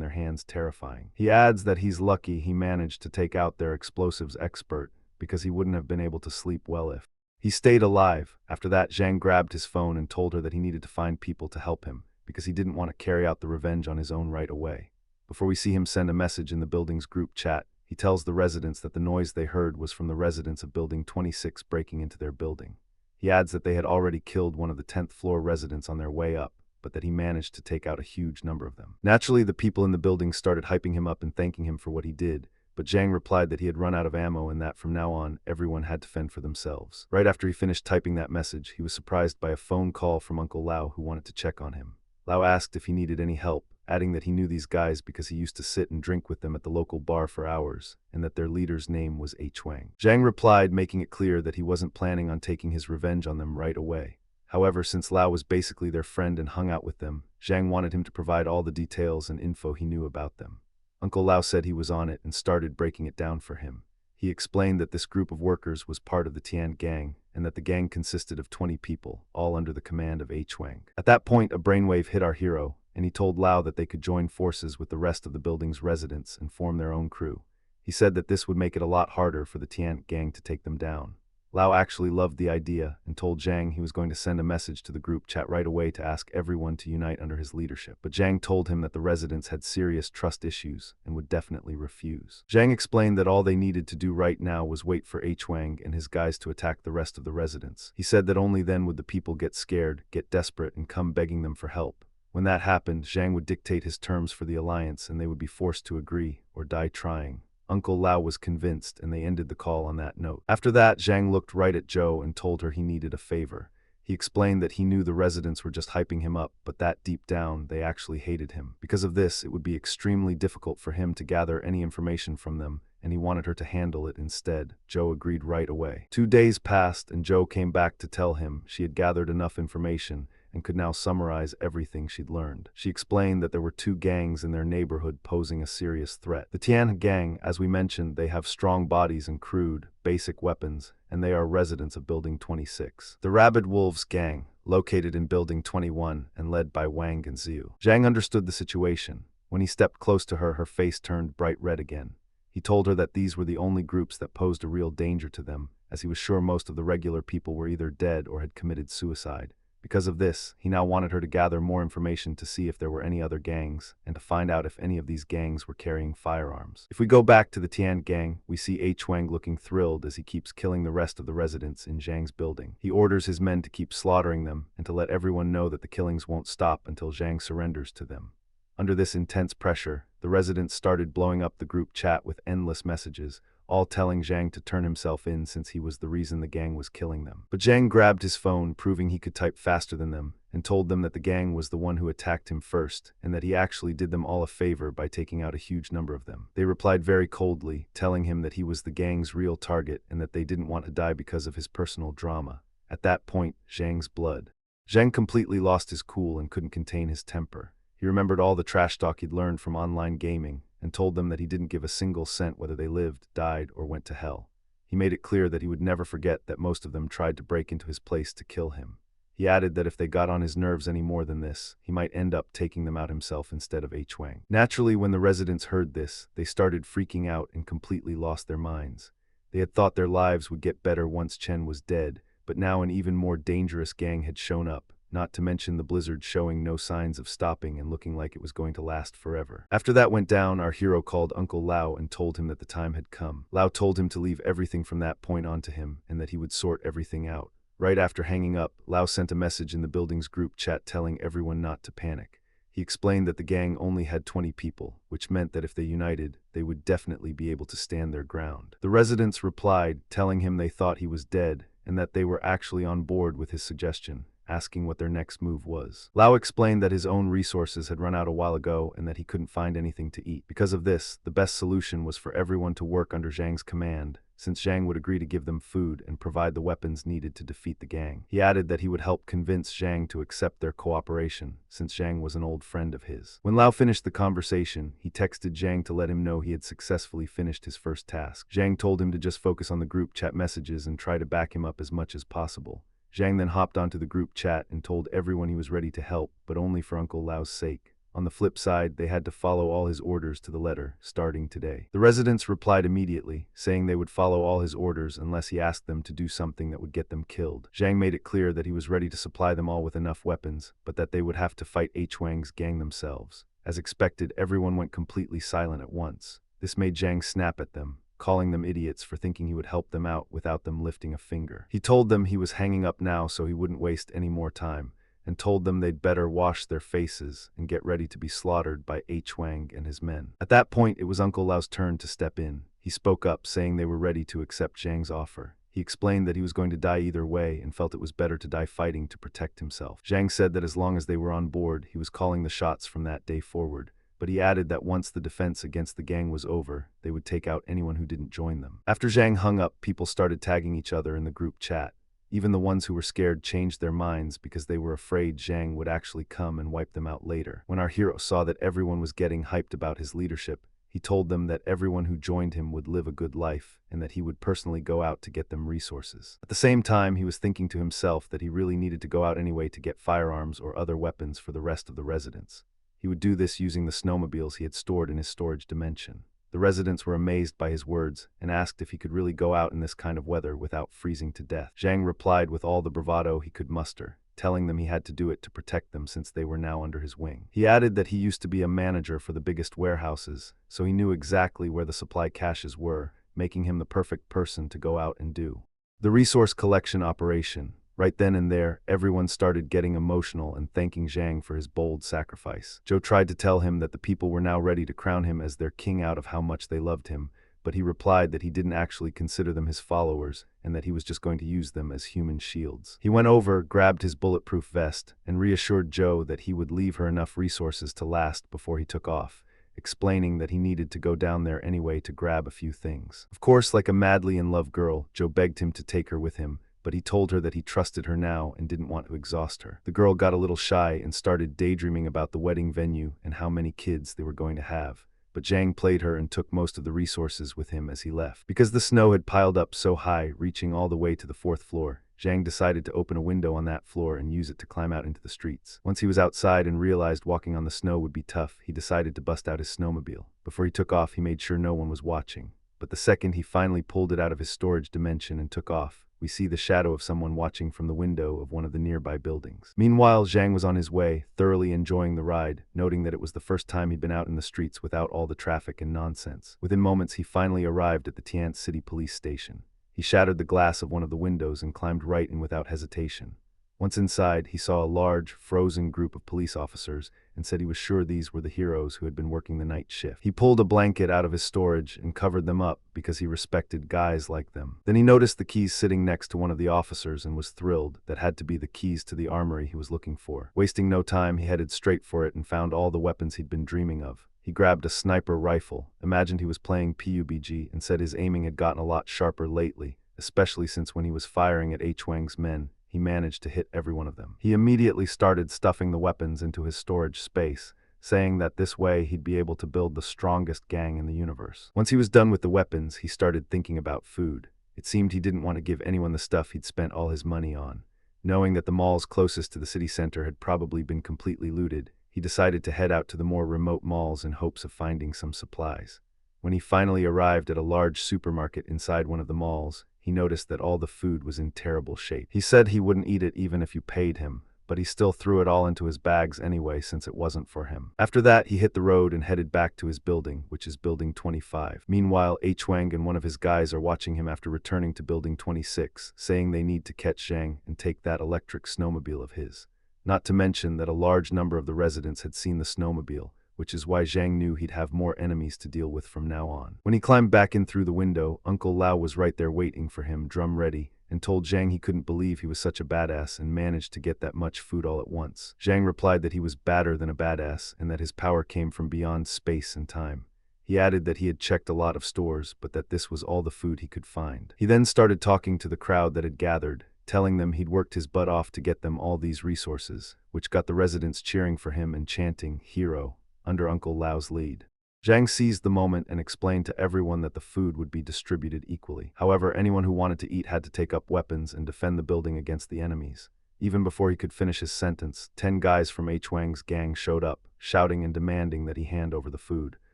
Speaker 1: their hands terrifying. He adds that he's lucky he managed to take out their explosives expert, because he wouldn't have been able to sleep well if he stayed alive. After that, Zhang grabbed his phone and told her that he needed to find people to help him, because he didn't want to carry out the revenge on his own right away. Before we see him send a message in the building's group chat, he tells the residents that the noise they heard was from the residents of Building 26 breaking into their building. He adds that they had already killed one of the 10th floor residents on their way up, but that he managed to take out a huge number of them. Naturally, the people in the building started hyping him up and thanking him for what he did, but Zhang replied that he had run out of ammo and that from now on, everyone had to fend for themselves. Right after he finished typing that message, he was surprised by a phone call from Uncle Lao, who wanted to check on him. Lao asked if he needed any help, adding that he knew these guys because he used to sit and drink with them at the local bar for hours, and that their leader's name was H. Wang. Zhang replied, making it clear that he wasn't planning on taking his revenge on them right away. However, since Lao was basically their friend and hung out with them, Zhang wanted him to provide all the details and info he knew about them. Uncle Lao said he was on it and started breaking it down for him. He explained that this group of workers was part of the Tian gang, and that the gang consisted of 20 people, all under the command of H. Wang. At that point, a brainwave hit our hero, and he told Lao that they could join forces with the rest of the building's residents and form their own crew. He said that this would make it a lot harder for the Tian gang to take them down. Lao actually loved the idea and told Zhang he was going to send a message to the group chat right away to ask everyone to unite under his leadership. But Zhang told him that the residents had serious trust issues and would definitely refuse. Zhang explained that all they needed to do right now was wait for H. Wang and his guys to attack the rest of the residents. He said that only then would the people get scared, get desperate, and come begging them for help. When that happened, Zhang would dictate his terms for the alliance and they would be forced to agree or die trying. Uncle Lao was convinced, and they ended the call on that note. After that, Zhang looked right at Zhou and told her he needed a favor. He explained that he knew the residents were just hyping him up, but that deep down, they actually hated him. Because of this, it would be extremely difficult for him to gather any information from them, and he wanted her to handle it instead. Zhou agreed right away. 2 days passed, and Zhou came back to tell him she had gathered enough information and could now summarize everything she'd learned. She explained that there were 2 gangs in their neighborhood posing a serious threat. The Tian gang, as we mentioned, they have strong bodies and crude, basic weapons, and they are residents of Building 26. The Rabid Wolves gang, located in Building 21 and led by Wang and Xiu. Zhang understood the situation. When he stepped close to her, her face turned bright red again. He told her that these were the only groups that posed a real danger to them, as he was sure most of the regular people were either dead or had committed suicide. Because of this, he now wanted her to gather more information to see if there were any other gangs, and to find out if any of these gangs were carrying firearms. If we go back to the Tian gang, we see H. Wang looking thrilled as he keeps killing the rest of the residents in Zhang's building. He orders his men to keep slaughtering them, and to let everyone know that the killings won't stop until Zhang surrenders to them. Under this intense pressure, the residents started blowing up the group chat with endless messages, all telling Zhang to turn himself in since he was the reason the gang was killing them. But Zhang grabbed his phone, proving he could type faster than them, and told them that the gang was the one who attacked him first, and that he actually did them all a favor by taking out a huge number of them. They replied very coldly, telling him that he was the gang's real target and that they didn't want to die because of his personal drama. At that point, Zhang's blood. Zhang completely lost his cool and couldn't contain his temper. He remembered all the trash talk he'd learned from online gaming, and told them that he didn't give a single cent whether they lived, died, or went to hell. He made it clear that he would never forget that most of them tried to break into his place to kill him. He added that if they got on his nerves any more than this, he might end up taking them out himself instead of H. Wang. Naturally, when the residents heard this, they started freaking out and completely lost their minds. They had thought their lives would get better once Chen was dead, but now an even more dangerous gang had shown up, not to mention the blizzard showing no signs of stopping and looking like it was going to last forever. After that went down, our hero called Uncle Lao and told him that the time had come. Lao told him to leave everything from that point on to him, and that he would sort everything out. Right after hanging up, Lao sent a message in the building's group chat telling everyone not to panic. He explained that the gang only had 20 people, which meant that if they united, they would definitely be able to stand their ground. The residents replied, telling him they thought he was dead, and that they were actually on board with his suggestion. asking what their next move was. Lao explained that his own resources had run out a while ago and that he couldn't find anything to eat. Because of this, the best solution was for everyone to work under Zhang's command, since Zhang would agree to give them food and provide the weapons needed to defeat the gang. He added that he would help convince Zhang to accept their cooperation, since Zhang was an old friend of his. When Lao finished the conversation, he texted Zhang to let him know he had successfully finished his first task. Zhang told him to just focus on the group chat messages and try to back him up as much as possible. Zhang then hopped onto the group chat and told everyone he was ready to help, but only for Uncle Lao's sake. On the flip side, they had to follow all his orders to the letter, starting today. The residents replied immediately, saying they would follow all his orders unless he asked them to do something that would get them killed. Zhang made it clear that he was ready to supply them all with enough weapons, but that they would have to fight Wang's gang themselves. As expected, everyone went completely silent at once. This made Zhang snap at them, calling them idiots for thinking he would help them out without them lifting a finger. He told them he was hanging up now so he wouldn't waste any more time, and told them they'd better wash their faces and get ready to be slaughtered by Wang and his men. At that point, it was Uncle Lao's turn to step in. He spoke up, saying they were ready to accept Zhang's offer. He explained that he was going to die either way and felt it was better to die fighting to protect himself. Zhang said that as long as they were on board, he was calling the shots from that day forward, but he added that once the defense against the gang was over, they would take out anyone who didn't join them. After Zhang hung up, people started tagging each other in the group chat. Even the ones who were scared changed their minds because they were afraid Zhang would actually come and wipe them out later. When our hero saw that everyone was getting hyped about his leadership, he told them that everyone who joined him would live a good life and that he would personally go out to get them resources. At the same time, he was thinking to himself that he really needed to go out anyway to get firearms or other weapons for the rest of the residents. He would do this using the snowmobiles he had stored in his storage dimension. The residents were amazed by his words and asked if he could really go out in this kind of weather without freezing to death. Zhang replied with all the bravado he could muster, telling them he had to do it to protect them since they were now under his wing. He added that he used to be a manager for the biggest warehouses, so he knew exactly where the supply caches were, making him the perfect person to go out and do the resource collection operation. Right then and there, everyone started getting emotional and thanking Zhang for his bold sacrifice. Zhou tried to tell him that the people were now ready to crown him as their king out of how much they loved him, but he replied that he didn't actually consider them his followers and that he was just going to use them as human shields. He went over, grabbed his bulletproof vest, and reassured Zhou that he would leave her enough resources to last before he took off, explaining that he needed to go down there anyway to grab a few things. Of course, like a madly in love girl, Zhou begged him to take her with him, but he told her that he trusted her now and didn't want to exhaust her. The girl got a little shy and started daydreaming about the wedding venue and how many kids they were going to have. But Zhang played her and took most of the resources with him as he left. Because the snow had piled up so high, reaching all the way to the 4th floor, Zhang decided to open a window on that floor and use it to climb out into the streets. Once he was outside and realized walking on the snow would be tough, he decided to bust out his snowmobile. Before he took off, he made sure no one was watching. But the second he finally pulled it out of his storage dimension and took off, we see the shadow of someone watching from the window of one of the nearby buildings. Meanwhile, Zhang was on his way, thoroughly enjoying the ride, noting that it was the first time he'd been out in the streets without all the traffic and nonsense. Within moments, he finally arrived at the Tian City Police Station. He shattered the glass of one of the windows and climbed right in without hesitation. Once inside, he saw a large, frozen group of police officers and said he was sure these were the heroes who had been working the night shift. He pulled a blanket out of his storage and covered them up because he respected guys like them. Then he noticed the keys sitting next to one of the officers and was thrilled. That had to be the keys to the armory he was looking for. Wasting no time, he headed straight for it and found all the weapons he'd been dreaming of. He grabbed a sniper rifle, imagined he was playing PUBG, and said his aiming had gotten a lot sharper lately, especially since when he was firing at Wang's men, he managed to hit every one of them. He immediately started stuffing the weapons into his storage space, saying that this way he'd be able to build the strongest gang in the universe. Once he was done with the weapons, he started thinking about food. It seemed he didn't want to give anyone the stuff he'd spent all his money on. Knowing that the malls closest to the city center had probably been completely looted, he decided to head out to the more remote malls in hopes of finding some supplies. When he finally arrived at a large supermarket inside one of the malls, he noticed that all the food was in terrible shape. He said he wouldn't eat it even if you paid him, but he still threw it all into his bags anyway since it wasn't for him. After that, he hit the road and headed back to his building, which is Building 25. Meanwhile, Wang and one of his guys are watching him after returning to Building 26, saying they need to catch Zhang and take that electric snowmobile of his. Not to mention that a large number of the residents had seen the snowmobile, which is why Zhang knew he'd have more enemies to deal with from now on. When he climbed back in through the window, Uncle Lao was right there waiting for him, drum ready, and told Zhang he couldn't believe he was such a badass and managed to get that much food all at once. Zhang replied that he was badder than a badass and that his power came from beyond space and time. He added that he had checked a lot of stores, but that this was all the food he could find. He then started talking to the crowd that had gathered, telling them he'd worked his butt off to get them all these resources, which got the residents cheering for him and chanting, "Hero," under Uncle Lao's lead. Zhang seized the moment and explained to everyone that the food would be distributed equally. However, anyone who wanted to eat had to take up weapons and defend the building against the enemies. Even before he could finish his sentence, 10 guys from H. Wang's gang showed up, shouting and demanding that he hand over the food.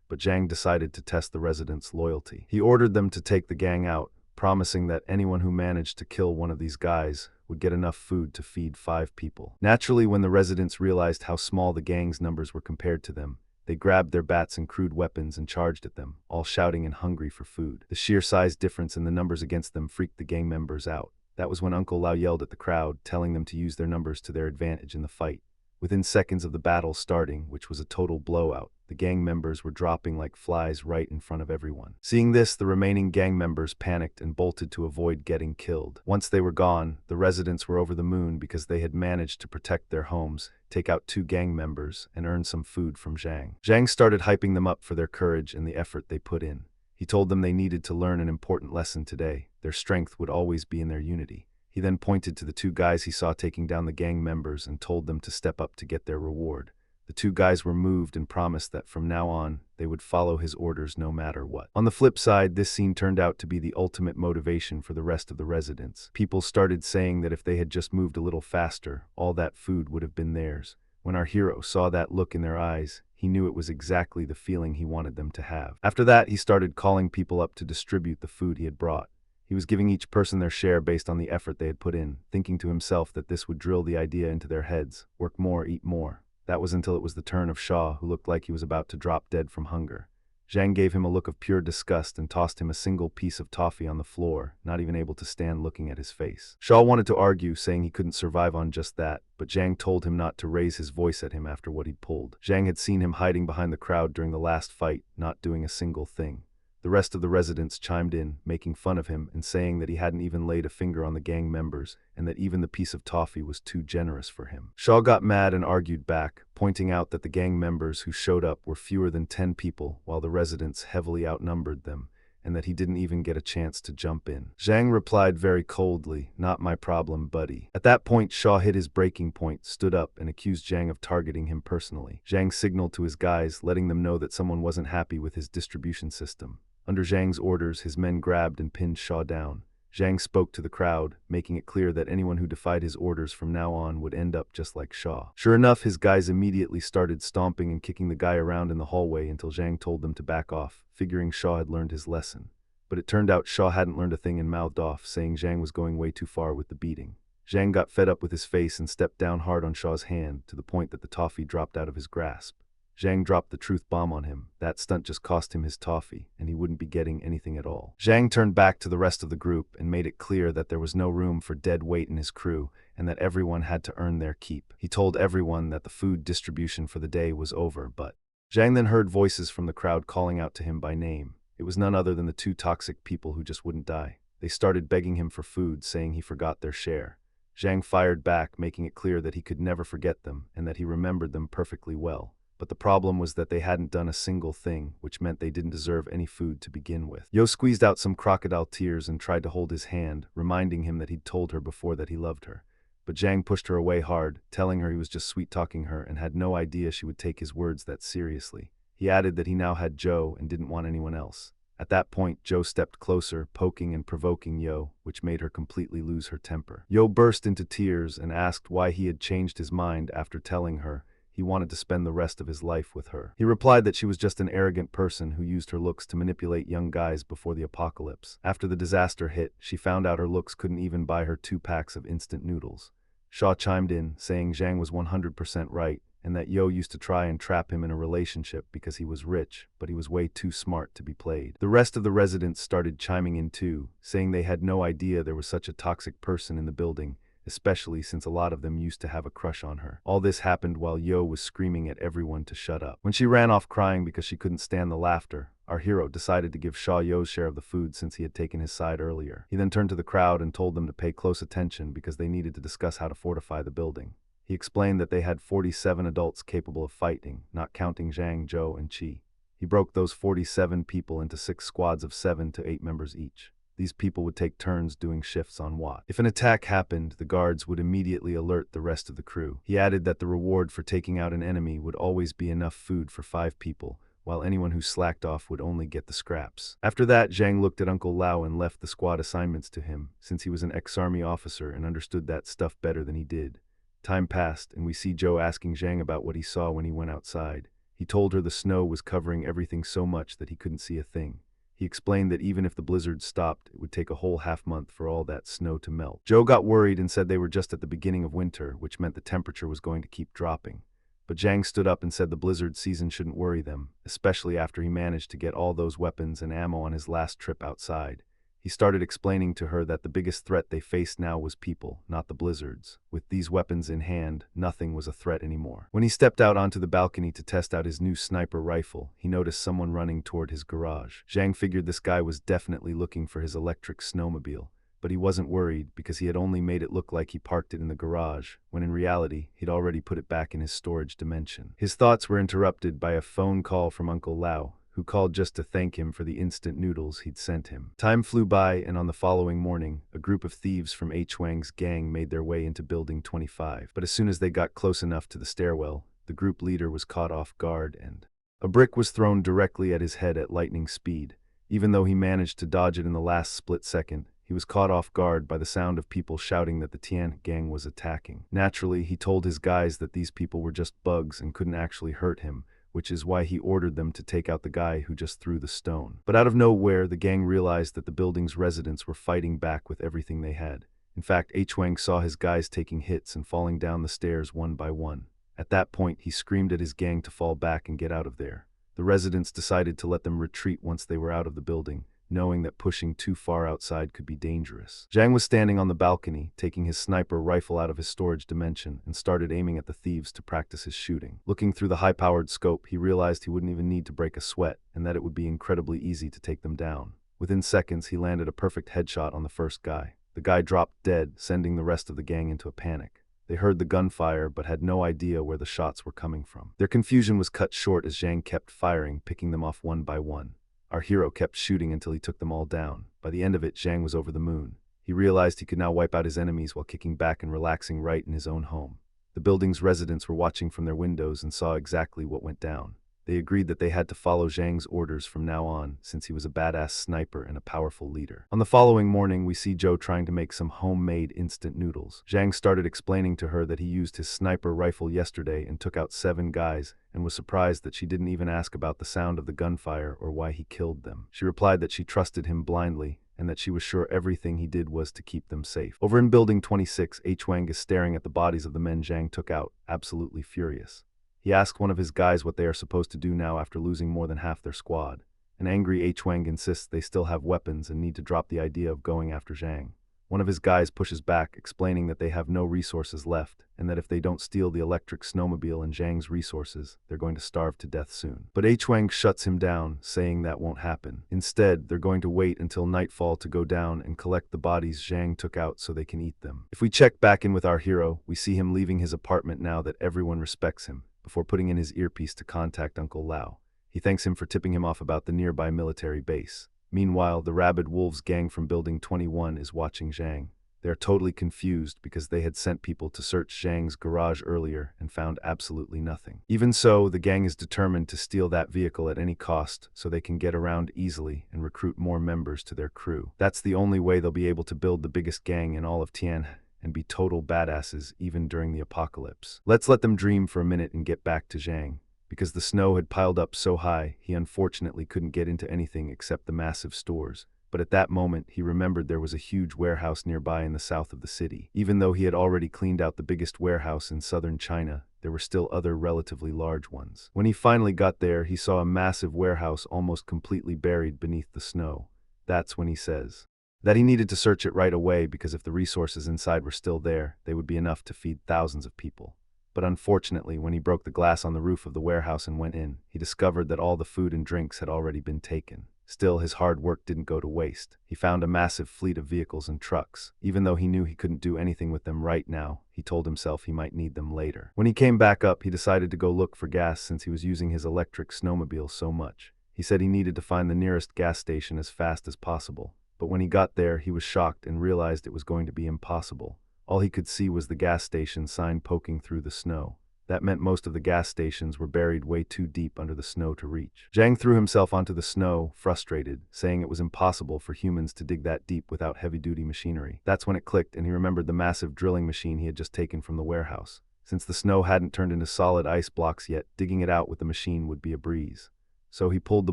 Speaker 1: But Zhang decided to test the residents' loyalty. He ordered them to take the gang out, promising that anyone who managed to kill one of these guys would get enough food to feed 5 people. Naturally, when the residents realized how small the gang's numbers were compared to them, they grabbed their bats and crude weapons and charged at them, all shouting and hungry for food. The sheer size difference in the numbers against them freaked the gang members out. That was when Uncle Lao yelled at the crowd, telling them to use their numbers to their advantage in the fight. Within seconds of the battle starting, which was a total blowout, the gang members were dropping like flies right in front of everyone. Seeing this, the remaining gang members panicked and bolted to avoid getting killed. Once they were gone, the residents were over the moon because they had managed to protect their homes, take out 2 gang members, and earn some food from Zhang. Zhang started hyping them up for their courage and the effort they put in. He told them they needed to learn an important lesson today. Their strength would always be in their unity. He then pointed to the 2 guys he saw taking down the gang members and told them to step up to get their reward. The 2 guys were moved and promised that from now on, they would follow his orders no matter what. On the flip side, this scene turned out to be the ultimate motivation for the rest of the residents. People started saying that if they had just moved a little faster, all that food would have been theirs. When our hero saw that look in their eyes, he knew it was exactly the feeling he wanted them to have. After that, he started calling people up to distribute the food he had brought. He was giving each person their share based on the effort they had put in, thinking to himself that this would drill the idea into their heads: work more, eat more. That was until it was the turn of Shaw, who looked like he was about to drop dead from hunger. Zhang gave him a look of pure disgust and tossed him a single piece of toffee on the floor, not even able to stand looking at his face. Shaw wanted to argue, saying he couldn't survive on just that, but Zhang told him not to raise his voice at him after what he'd pulled. Zhang had seen him hiding behind the crowd during the last fight, not doing a single thing. The rest of the residents chimed in, making fun of him and saying that he hadn't even laid a finger on the gang members and that even the piece of toffee was too generous for him. Shaw got mad and argued back, pointing out that the gang members who showed up were fewer than 10 people while the residents heavily outnumbered them, and that he didn't even get a chance to jump in. Zhang replied very coldly, "Not my problem, buddy." At that point, Shaw hit his breaking point, stood up, and accused Zhang of targeting him personally. Zhang signaled to his guys, letting them know that someone wasn't happy with his distribution system. Under Zhang's orders, his men grabbed and pinned Shaw down. Zhang spoke to the crowd, making it clear that anyone who defied his orders from now on would end up just like Shaw. Sure enough, his guys immediately started stomping and kicking the guy around in the hallway until Zhang told them to back off, figuring Shaw had learned his lesson. But it turned out Shaw hadn't learned a thing and mouthed off, saying Zhang was going way too far with the beating. Zhang got fed up with his face and stepped down hard on Shaw's hand, to the point that the toffee dropped out of his grasp. Zhang dropped the truth bomb on him. That stunt just cost him his toffee, and he wouldn't be getting anything at all. Zhang turned back to the rest of the group and made it clear that there was no room for dead weight in his crew, and that everyone had to earn their keep. He told everyone that the food distribution for the day was over, but Zhang then heard voices from the crowd calling out to him by name. It was none other than the 2 toxic people who just wouldn't die. They started begging him for food, saying he forgot their share. Zhang fired back, making it clear that he could never forget them, and that he remembered them perfectly well. But the problem was that they hadn't done a single thing, which meant they didn't deserve any food to begin with. Yo squeezed out some crocodile tears and tried to hold his hand, reminding him that he'd told her before that he loved her. But Zhang pushed her away hard, telling her he was just sweet-talking her and had no idea she would take his words that seriously. He added that he now had Joe and didn't want anyone else. At that point, Joe stepped closer, poking and provoking Yo, which made her completely lose her temper. Yo burst into tears and asked why he had changed his mind after telling her he wanted to spend the rest of his life with her. He replied that she was just an arrogant person who used her looks to manipulate young guys before the apocalypse. After the disaster hit, she found out her looks couldn't even buy her 2 packs of instant noodles. Shaw chimed in, saying Zhang was 100% right, and that Yo used to try and trap him in a relationship because he was rich, but he was way too smart to be played. The rest of the residents started chiming in too, saying they had no idea there was such a toxic person in the building, especially since a lot of them used to have a crush on her. All this happened while Yo was screaming at everyone to shut up. When she ran off crying because she couldn't stand the laughter, Our hero decided to give Sha Yo's share of the food since he had taken his side earlier. He then turned to the crowd and told them to pay close attention because they needed to discuss how to fortify the building. He explained that they had 47 adults capable of fighting, not counting Zhang, Zhou, and Qi. He broke those 47 people into 6 squads of 7 to 8 members each. These people would take turns doing shifts on watch. If an attack happened, the guards would immediately alert the rest of the crew. He added that the reward for taking out an enemy would always be enough food for 5 people, while anyone who slacked off would only get the scraps. After that, Zhang looked at Uncle Lao and left the squad assignments to him, since he was an ex-army officer and understood that stuff better than he did. Time passed, and we see Zhou asking Zhang about what he saw when he went outside. He told her the snow was covering everything so much that he couldn't see a thing. He explained that even if the blizzard stopped, it would take a whole half-month for all that snow to melt. Zhou got worried and said they were just at the beginning of winter, which meant the temperature was going to keep dropping. But Zhang stood up and said the blizzard season shouldn't worry them, especially after he managed to get all those weapons and ammo on his last trip outside. He started explaining to her that the biggest threat they faced now was people, not the blizzards. With these weapons in hand, nothing was a threat anymore. When he stepped out onto the balcony to test out his new sniper rifle, he noticed someone running toward his garage. Zhang figured this guy was definitely looking for his electric snowmobile, but he wasn't worried because he had only made it look like he parked it in the garage, when in reality, he'd already put it back in his storage dimension. His thoughts were interrupted by a phone call from Uncle Lao, who called just to thank him for the instant noodles he'd sent him. Time flew by, and on the following morning, a group of thieves from H. Wang's gang made their way into Building 25. But as soon as they got close enough to the stairwell, the group leader was caught off guard and a brick was thrown directly at his head at lightning speed. Even though he managed to dodge it in the last split second, he was caught off guard by the sound of people shouting that the Tian gang was attacking. Naturally, he told his guys that these people were just bugs and couldn't actually hurt him, which is why he ordered them to take out the guy who just threw the stone. But out of nowhere, the gang realized that the building's residents were fighting back with everything they had. In fact, H. Wang saw his guys taking hits and falling down the stairs one by one. At that point, he screamed at his gang to fall back and get out of there. The residents decided to let them retreat once they were out of the building, knowing that pushing too far outside could be dangerous. Zhang was standing on the balcony, taking his sniper rifle out of his storage dimension, and started aiming at the thieves to practice his shooting. Looking through the high-powered scope, he realized he wouldn't even need to break a sweat, and that it would be incredibly easy to take them down. Within seconds, he landed a perfect headshot on the first guy. The guy dropped dead, sending the rest of the gang into a panic. They heard the gunfire, but had no idea where the shots were coming from. Their confusion was cut short as Zhang kept firing, picking them off one by one. Our hero kept shooting until he took them all down. By the end of it, Zhang was over the moon. He realized he could now wipe out his enemies while kicking back and relaxing right in his own home. The building's residents were watching from their windows and saw exactly what went down. They agreed that they had to follow Zhang's orders from now on, since he was a badass sniper and a powerful leader. On the following morning, we see Zhou trying to make some homemade instant noodles. Zhang started explaining to her that he used his sniper rifle yesterday and took out 7 guys, and was surprised that she didn't even ask about the sound of the gunfire or why he killed them. She replied that she trusted him blindly, and that she was sure everything he did was to keep them safe. Over in Building 26, H. Wang is staring at the bodies of the men Zhang took out, absolutely furious. He asked one of his guys what they are supposed to do now after losing more than half their squad. An angry H. Wang insists they still have weapons and need to drop the idea of going after Zhang. One of his guys pushes back, explaining that they have no resources left, and that if they don't steal the electric snowmobile and Zhang's resources, they're going to starve to death soon. But H. Wang shuts him down, saying that won't happen. Instead, they're going to wait until nightfall to go down and collect the bodies Zhang took out so they can eat them. If we check back in with our hero, we see him leaving his apartment now that everyone respects him, before putting in his earpiece to contact Uncle Lao. He thanks him for tipping him off about the nearby military base. Meanwhile, the Rabid Wolves gang from Building 21 is watching Zhang. They are totally confused because they had sent people to search Zhang's garage earlier and found absolutely nothing. Even so, the gang is determined to steal that vehicle at any cost so they can get around easily and recruit more members to their crew. That's the only way they'll be able to build the biggest gang in all of Tian and be total badasses even during the apocalypse. Let's let them dream for a minute and get back to Zhang. Because the snow had piled up so high, he unfortunately couldn't get into anything except the massive stores. But at that moment, he remembered there was a huge warehouse nearby in the south of the city. Even though he had already cleaned out the biggest warehouse in southern China, there were still other relatively large ones. When he finally got there, he saw a massive warehouse almost completely buried beneath the snow. That's when he says that he needed to search it right away because if the resources inside were still there, they would be enough to feed thousands of people. But unfortunately, when he broke the glass on the roof of the warehouse and went in, he discovered that all the food and drinks had already been taken. Still, his hard work didn't go to waste. He found a massive fleet of vehicles and trucks. Even though he knew he couldn't do anything with them right now, he told himself he might need them later. When he came back up, he decided to go look for gas since he was using his electric snowmobile so much. He said he needed to find the nearest gas station as fast as possible. But when he got there, he was shocked and realized it was going to be impossible. All he could see was the gas station sign poking through the snow. That meant most of the gas stations were buried way too deep under the snow to reach. Zhang threw himself onto the snow, frustrated, saying it was impossible for humans to dig that deep without heavy-duty machinery. That's when it clicked and he remembered the massive drilling machine he had just taken from the warehouse. Since the snow hadn't turned into solid ice blocks yet, digging it out with the machine would be a breeze. So he pulled the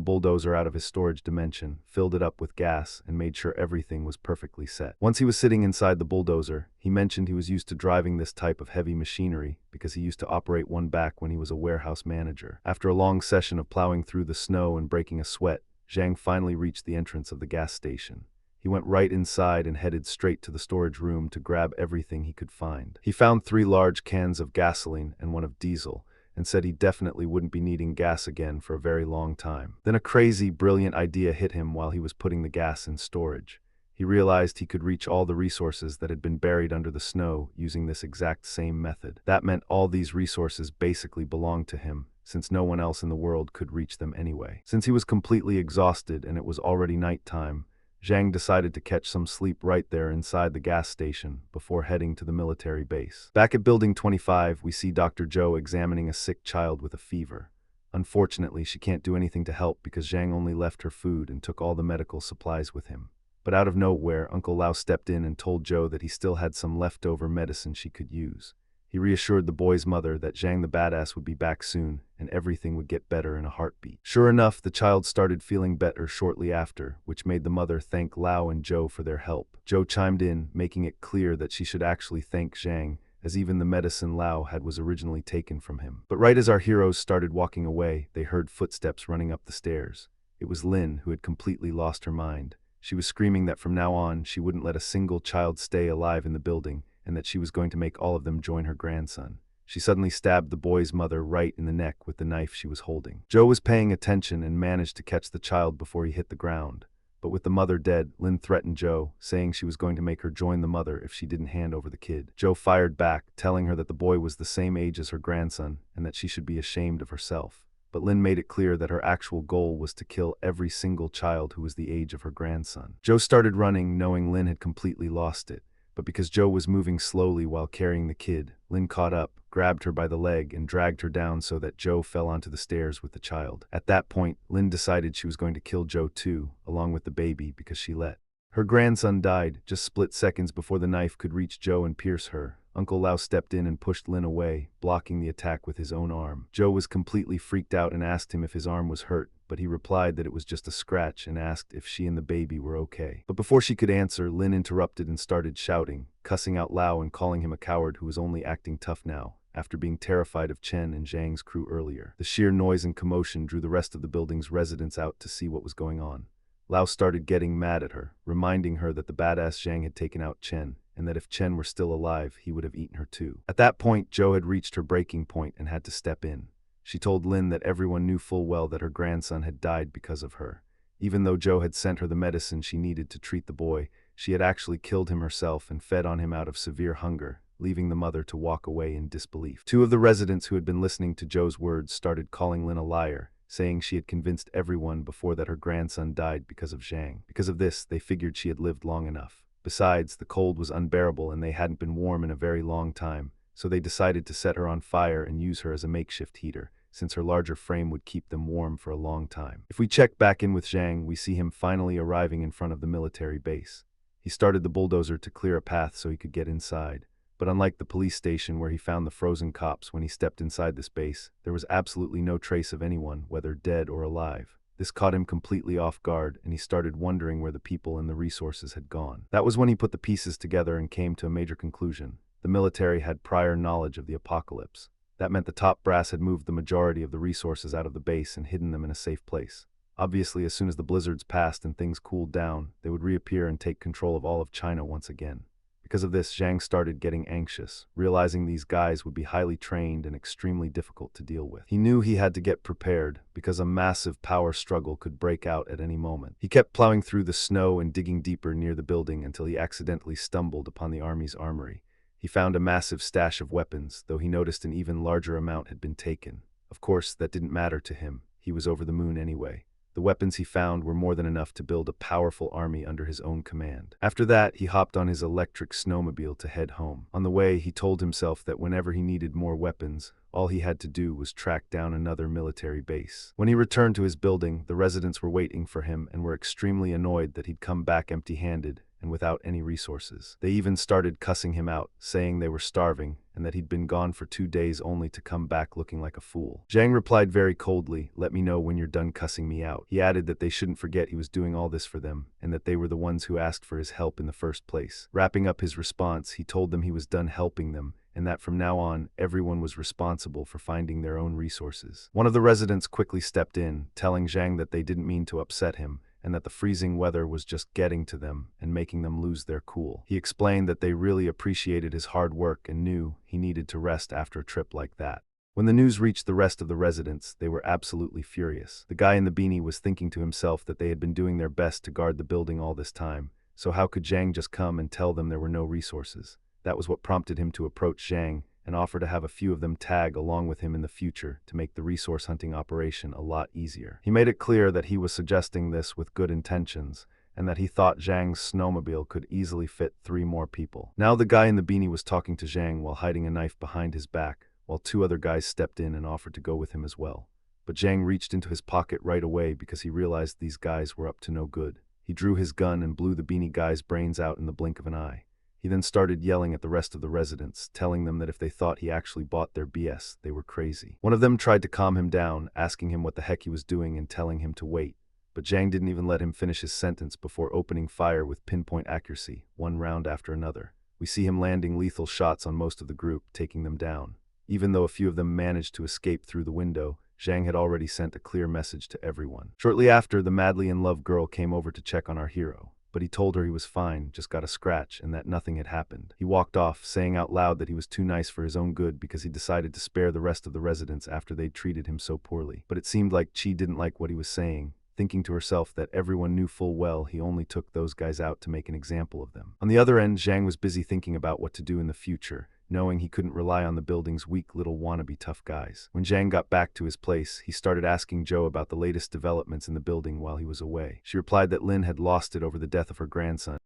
Speaker 1: bulldozer out of his storage dimension, filled it up with gas, and made sure everything was perfectly set. Once he was sitting inside the bulldozer, he mentioned he was used to driving this type of heavy machinery because he used to operate one back when he was a warehouse manager. After a long session of plowing through the snow and breaking a sweat, Zhang finally reached the entrance of the gas station. He went right inside and headed straight to the storage room to grab everything he could find. He found 3 large cans of gasoline and 1 of diesel, and said he definitely wouldn't be needing gas again for a very long time. Then a crazy, brilliant idea hit him while he was putting the gas in storage. He realized he could reach all the resources that had been buried under the snow using this exact same method. That meant all these resources basically belonged to him, since no one else in the world could reach them anyway. Since he was completely exhausted and it was already nighttime, Zhang decided to catch some sleep right there inside the gas station before heading to the military base. Back at Building 25, we see Dr. Zhou examining a sick child with a fever. Unfortunately, she can't do anything to help because Zhang only left her food and took all the medical supplies with him. But out of nowhere, Uncle Lao stepped in and told Zhou that he still had some leftover medicine she could use. He reassured the boy's mother that Zhang the badass would be back soon and everything would get better in a heartbeat. Sure enough, the child started feeling better shortly after, which made the mother thank Lao and Zhou for their help. Zhou chimed in, making it clear that she should actually thank Zhang, as even the medicine Lao had was originally taken from him. But right as our heroes started walking away, they heard footsteps running up the stairs. It was Lin, who had completely lost her mind. She was screaming that from now on, she wouldn't let a single child stay alive in the building, and that she was going to make all of them join her grandson. She suddenly stabbed the boy's mother right in the neck with the knife she was holding. Zhou was paying attention and managed to catch the child before he hit the ground. But with the mother dead, Lin threatened Zhou, saying she was going to make her join the mother if she didn't hand over the kid. Zhou fired back, telling her that the boy was the same age as her grandson and that she should be ashamed of herself. But Lin made it clear that her actual goal was to kill every single child who was the age of her grandson. Zhou started running, knowing Lin had completely lost it. But because Zhou was moving slowly while carrying the kid, Lin caught up, grabbed her by the leg, and dragged her down so that Zhou fell onto the stairs with the child. At that point, Lin decided she was going to kill Zhou too, along with the baby, because she let her grandson died just split seconds before the knife could reach Zhou and pierce her. Uncle Lao stepped in and pushed Lin away, blocking the attack with his own arm. Zhou was completely freaked out and asked him if his arm was hurt, but he replied that it was just a scratch and asked if she and the baby were okay. But before she could answer, Lin interrupted and started shouting, cussing out Lao and calling him a coward who was only acting tough now, after being terrified of Chen and Zhang's crew earlier. The sheer noise and commotion drew the rest of the building's residents out to see what was going on. Lao started getting mad at her, reminding her that the badass Zhang had taken out Chen, and that if Chen were still alive, he would have eaten her too. At that point, Zhou had reached her breaking point and had to step in. She told Lin that everyone knew full well that her grandson had died because of her. Even though Zhou had sent her the medicine she needed to treat the boy, she had actually killed him herself and fed on him out of severe hunger, leaving the mother to walk away in disbelief. 2 of the residents who had been listening to Zhou's words started calling Lin a liar, saying she had convinced everyone before that her grandson died because of Zhang. Because of this, they figured she had lived long enough. Besides, the cold was unbearable and they hadn't been warm in a very long time, so they decided to set her on fire and use her as a makeshift heater, since her larger frame would keep them warm for a long time. If we check back in with Zhang, we see him finally arriving in front of the military base. He started the bulldozer to clear a path so he could get inside. But unlike the police station where he found the frozen cops when he stepped inside this base, there was absolutely no trace of anyone, whether dead or alive. This caught him completely off guard, and he started wondering where the people and the resources had gone. That was when he put the pieces together and came to a major conclusion. The military had prior knowledge of the apocalypse. That meant the top brass had moved the majority of the resources out of the base and hidden them in a safe place. Obviously, as soon as the blizzards passed and things cooled down, they would reappear and take control of all of China once again. Because of this, Zhang started getting anxious, realizing these guys would be highly trained and extremely difficult to deal with. He knew he had to get prepared, because a massive power struggle could break out at any moment. He kept plowing through the snow and digging deeper near the building until he accidentally stumbled upon the army's armory. He found a massive stash of weapons, though he noticed an even larger amount had been taken. Of course, that didn't matter to him. He was over the moon anyway. The weapons he found were more than enough to build a powerful army under his own command. After that, he hopped on his electric snowmobile to head home. On the way, he told himself that whenever he needed more weapons, all he had to do was track down another military base. When he returned to his building, the residents were waiting for him and were extremely annoyed that he'd come back empty-handed and without any resources. They even started cussing him out, saying they were starving and that he'd been gone for 2 days only to come back looking like a fool. Zhang replied very coldly, "Let me know when you're done cussing me out." He added that they shouldn't forget he was doing all this for them and that they were the ones who asked for his help in the first place. Wrapping up his response, he told them he was done helping them and that from now on, everyone was responsible for finding their own resources. One of the residents quickly stepped in, telling Zhang that they didn't mean to upset him, and that the freezing weather was just getting to them and making them lose their cool. He explained that they really appreciated his hard work and knew he needed to rest after a trip like that. When the news reached the rest of the residents, they were absolutely furious. The guy in the beanie was thinking to himself that they had been doing their best to guard the building all this time, so how could Zhang just come and tell them there were no resources? That was what prompted him to approach Zhang and offer to have a few of them tag along with him in the future to make the resource hunting operation a lot easier. He made it clear that he was suggesting this with good intentions, and that he thought Zhang's snowmobile could easily fit 3 more people. Now the guy in the beanie was talking to Zhang while hiding a knife behind his back, while 2 other guys stepped in and offered to go with him as well. But Zhang reached into his pocket right away because he realized these guys were up to no good. He drew his gun and blew the beanie guy's brains out in the blink of an eye. He then started yelling at the rest of the residents, telling them that if they thought he actually bought their BS, they were crazy. One of them tried to calm him down, asking him what the heck he was doing and telling him to wait. But Zhang didn't even let him finish his sentence before opening fire with pinpoint accuracy, 1 round after another. We see him landing lethal shots on most of the group, taking them down. Even though a few of them managed to escape through the window, Zhang had already sent a clear message to everyone. Shortly after, the madly in love girl came over to check on our hero. But he told her he was fine, just got a scratch, and that nothing had happened. He walked off, saying out loud that he was too nice for his own good because he decided to spare the rest of the residents after they'd treated him so poorly. But it seemed like Chi didn't like what he was saying, thinking to herself that everyone knew full well he only took those guys out to make an example of them. On the other end, Zhang was busy thinking about what to do in the future, knowing he couldn't rely on the building's weak little wannabe tough guys. When Zhang got back to his place, he started asking Zhou about the latest developments in the building while he was away. She replied that Lin had lost it over the death of her grandson.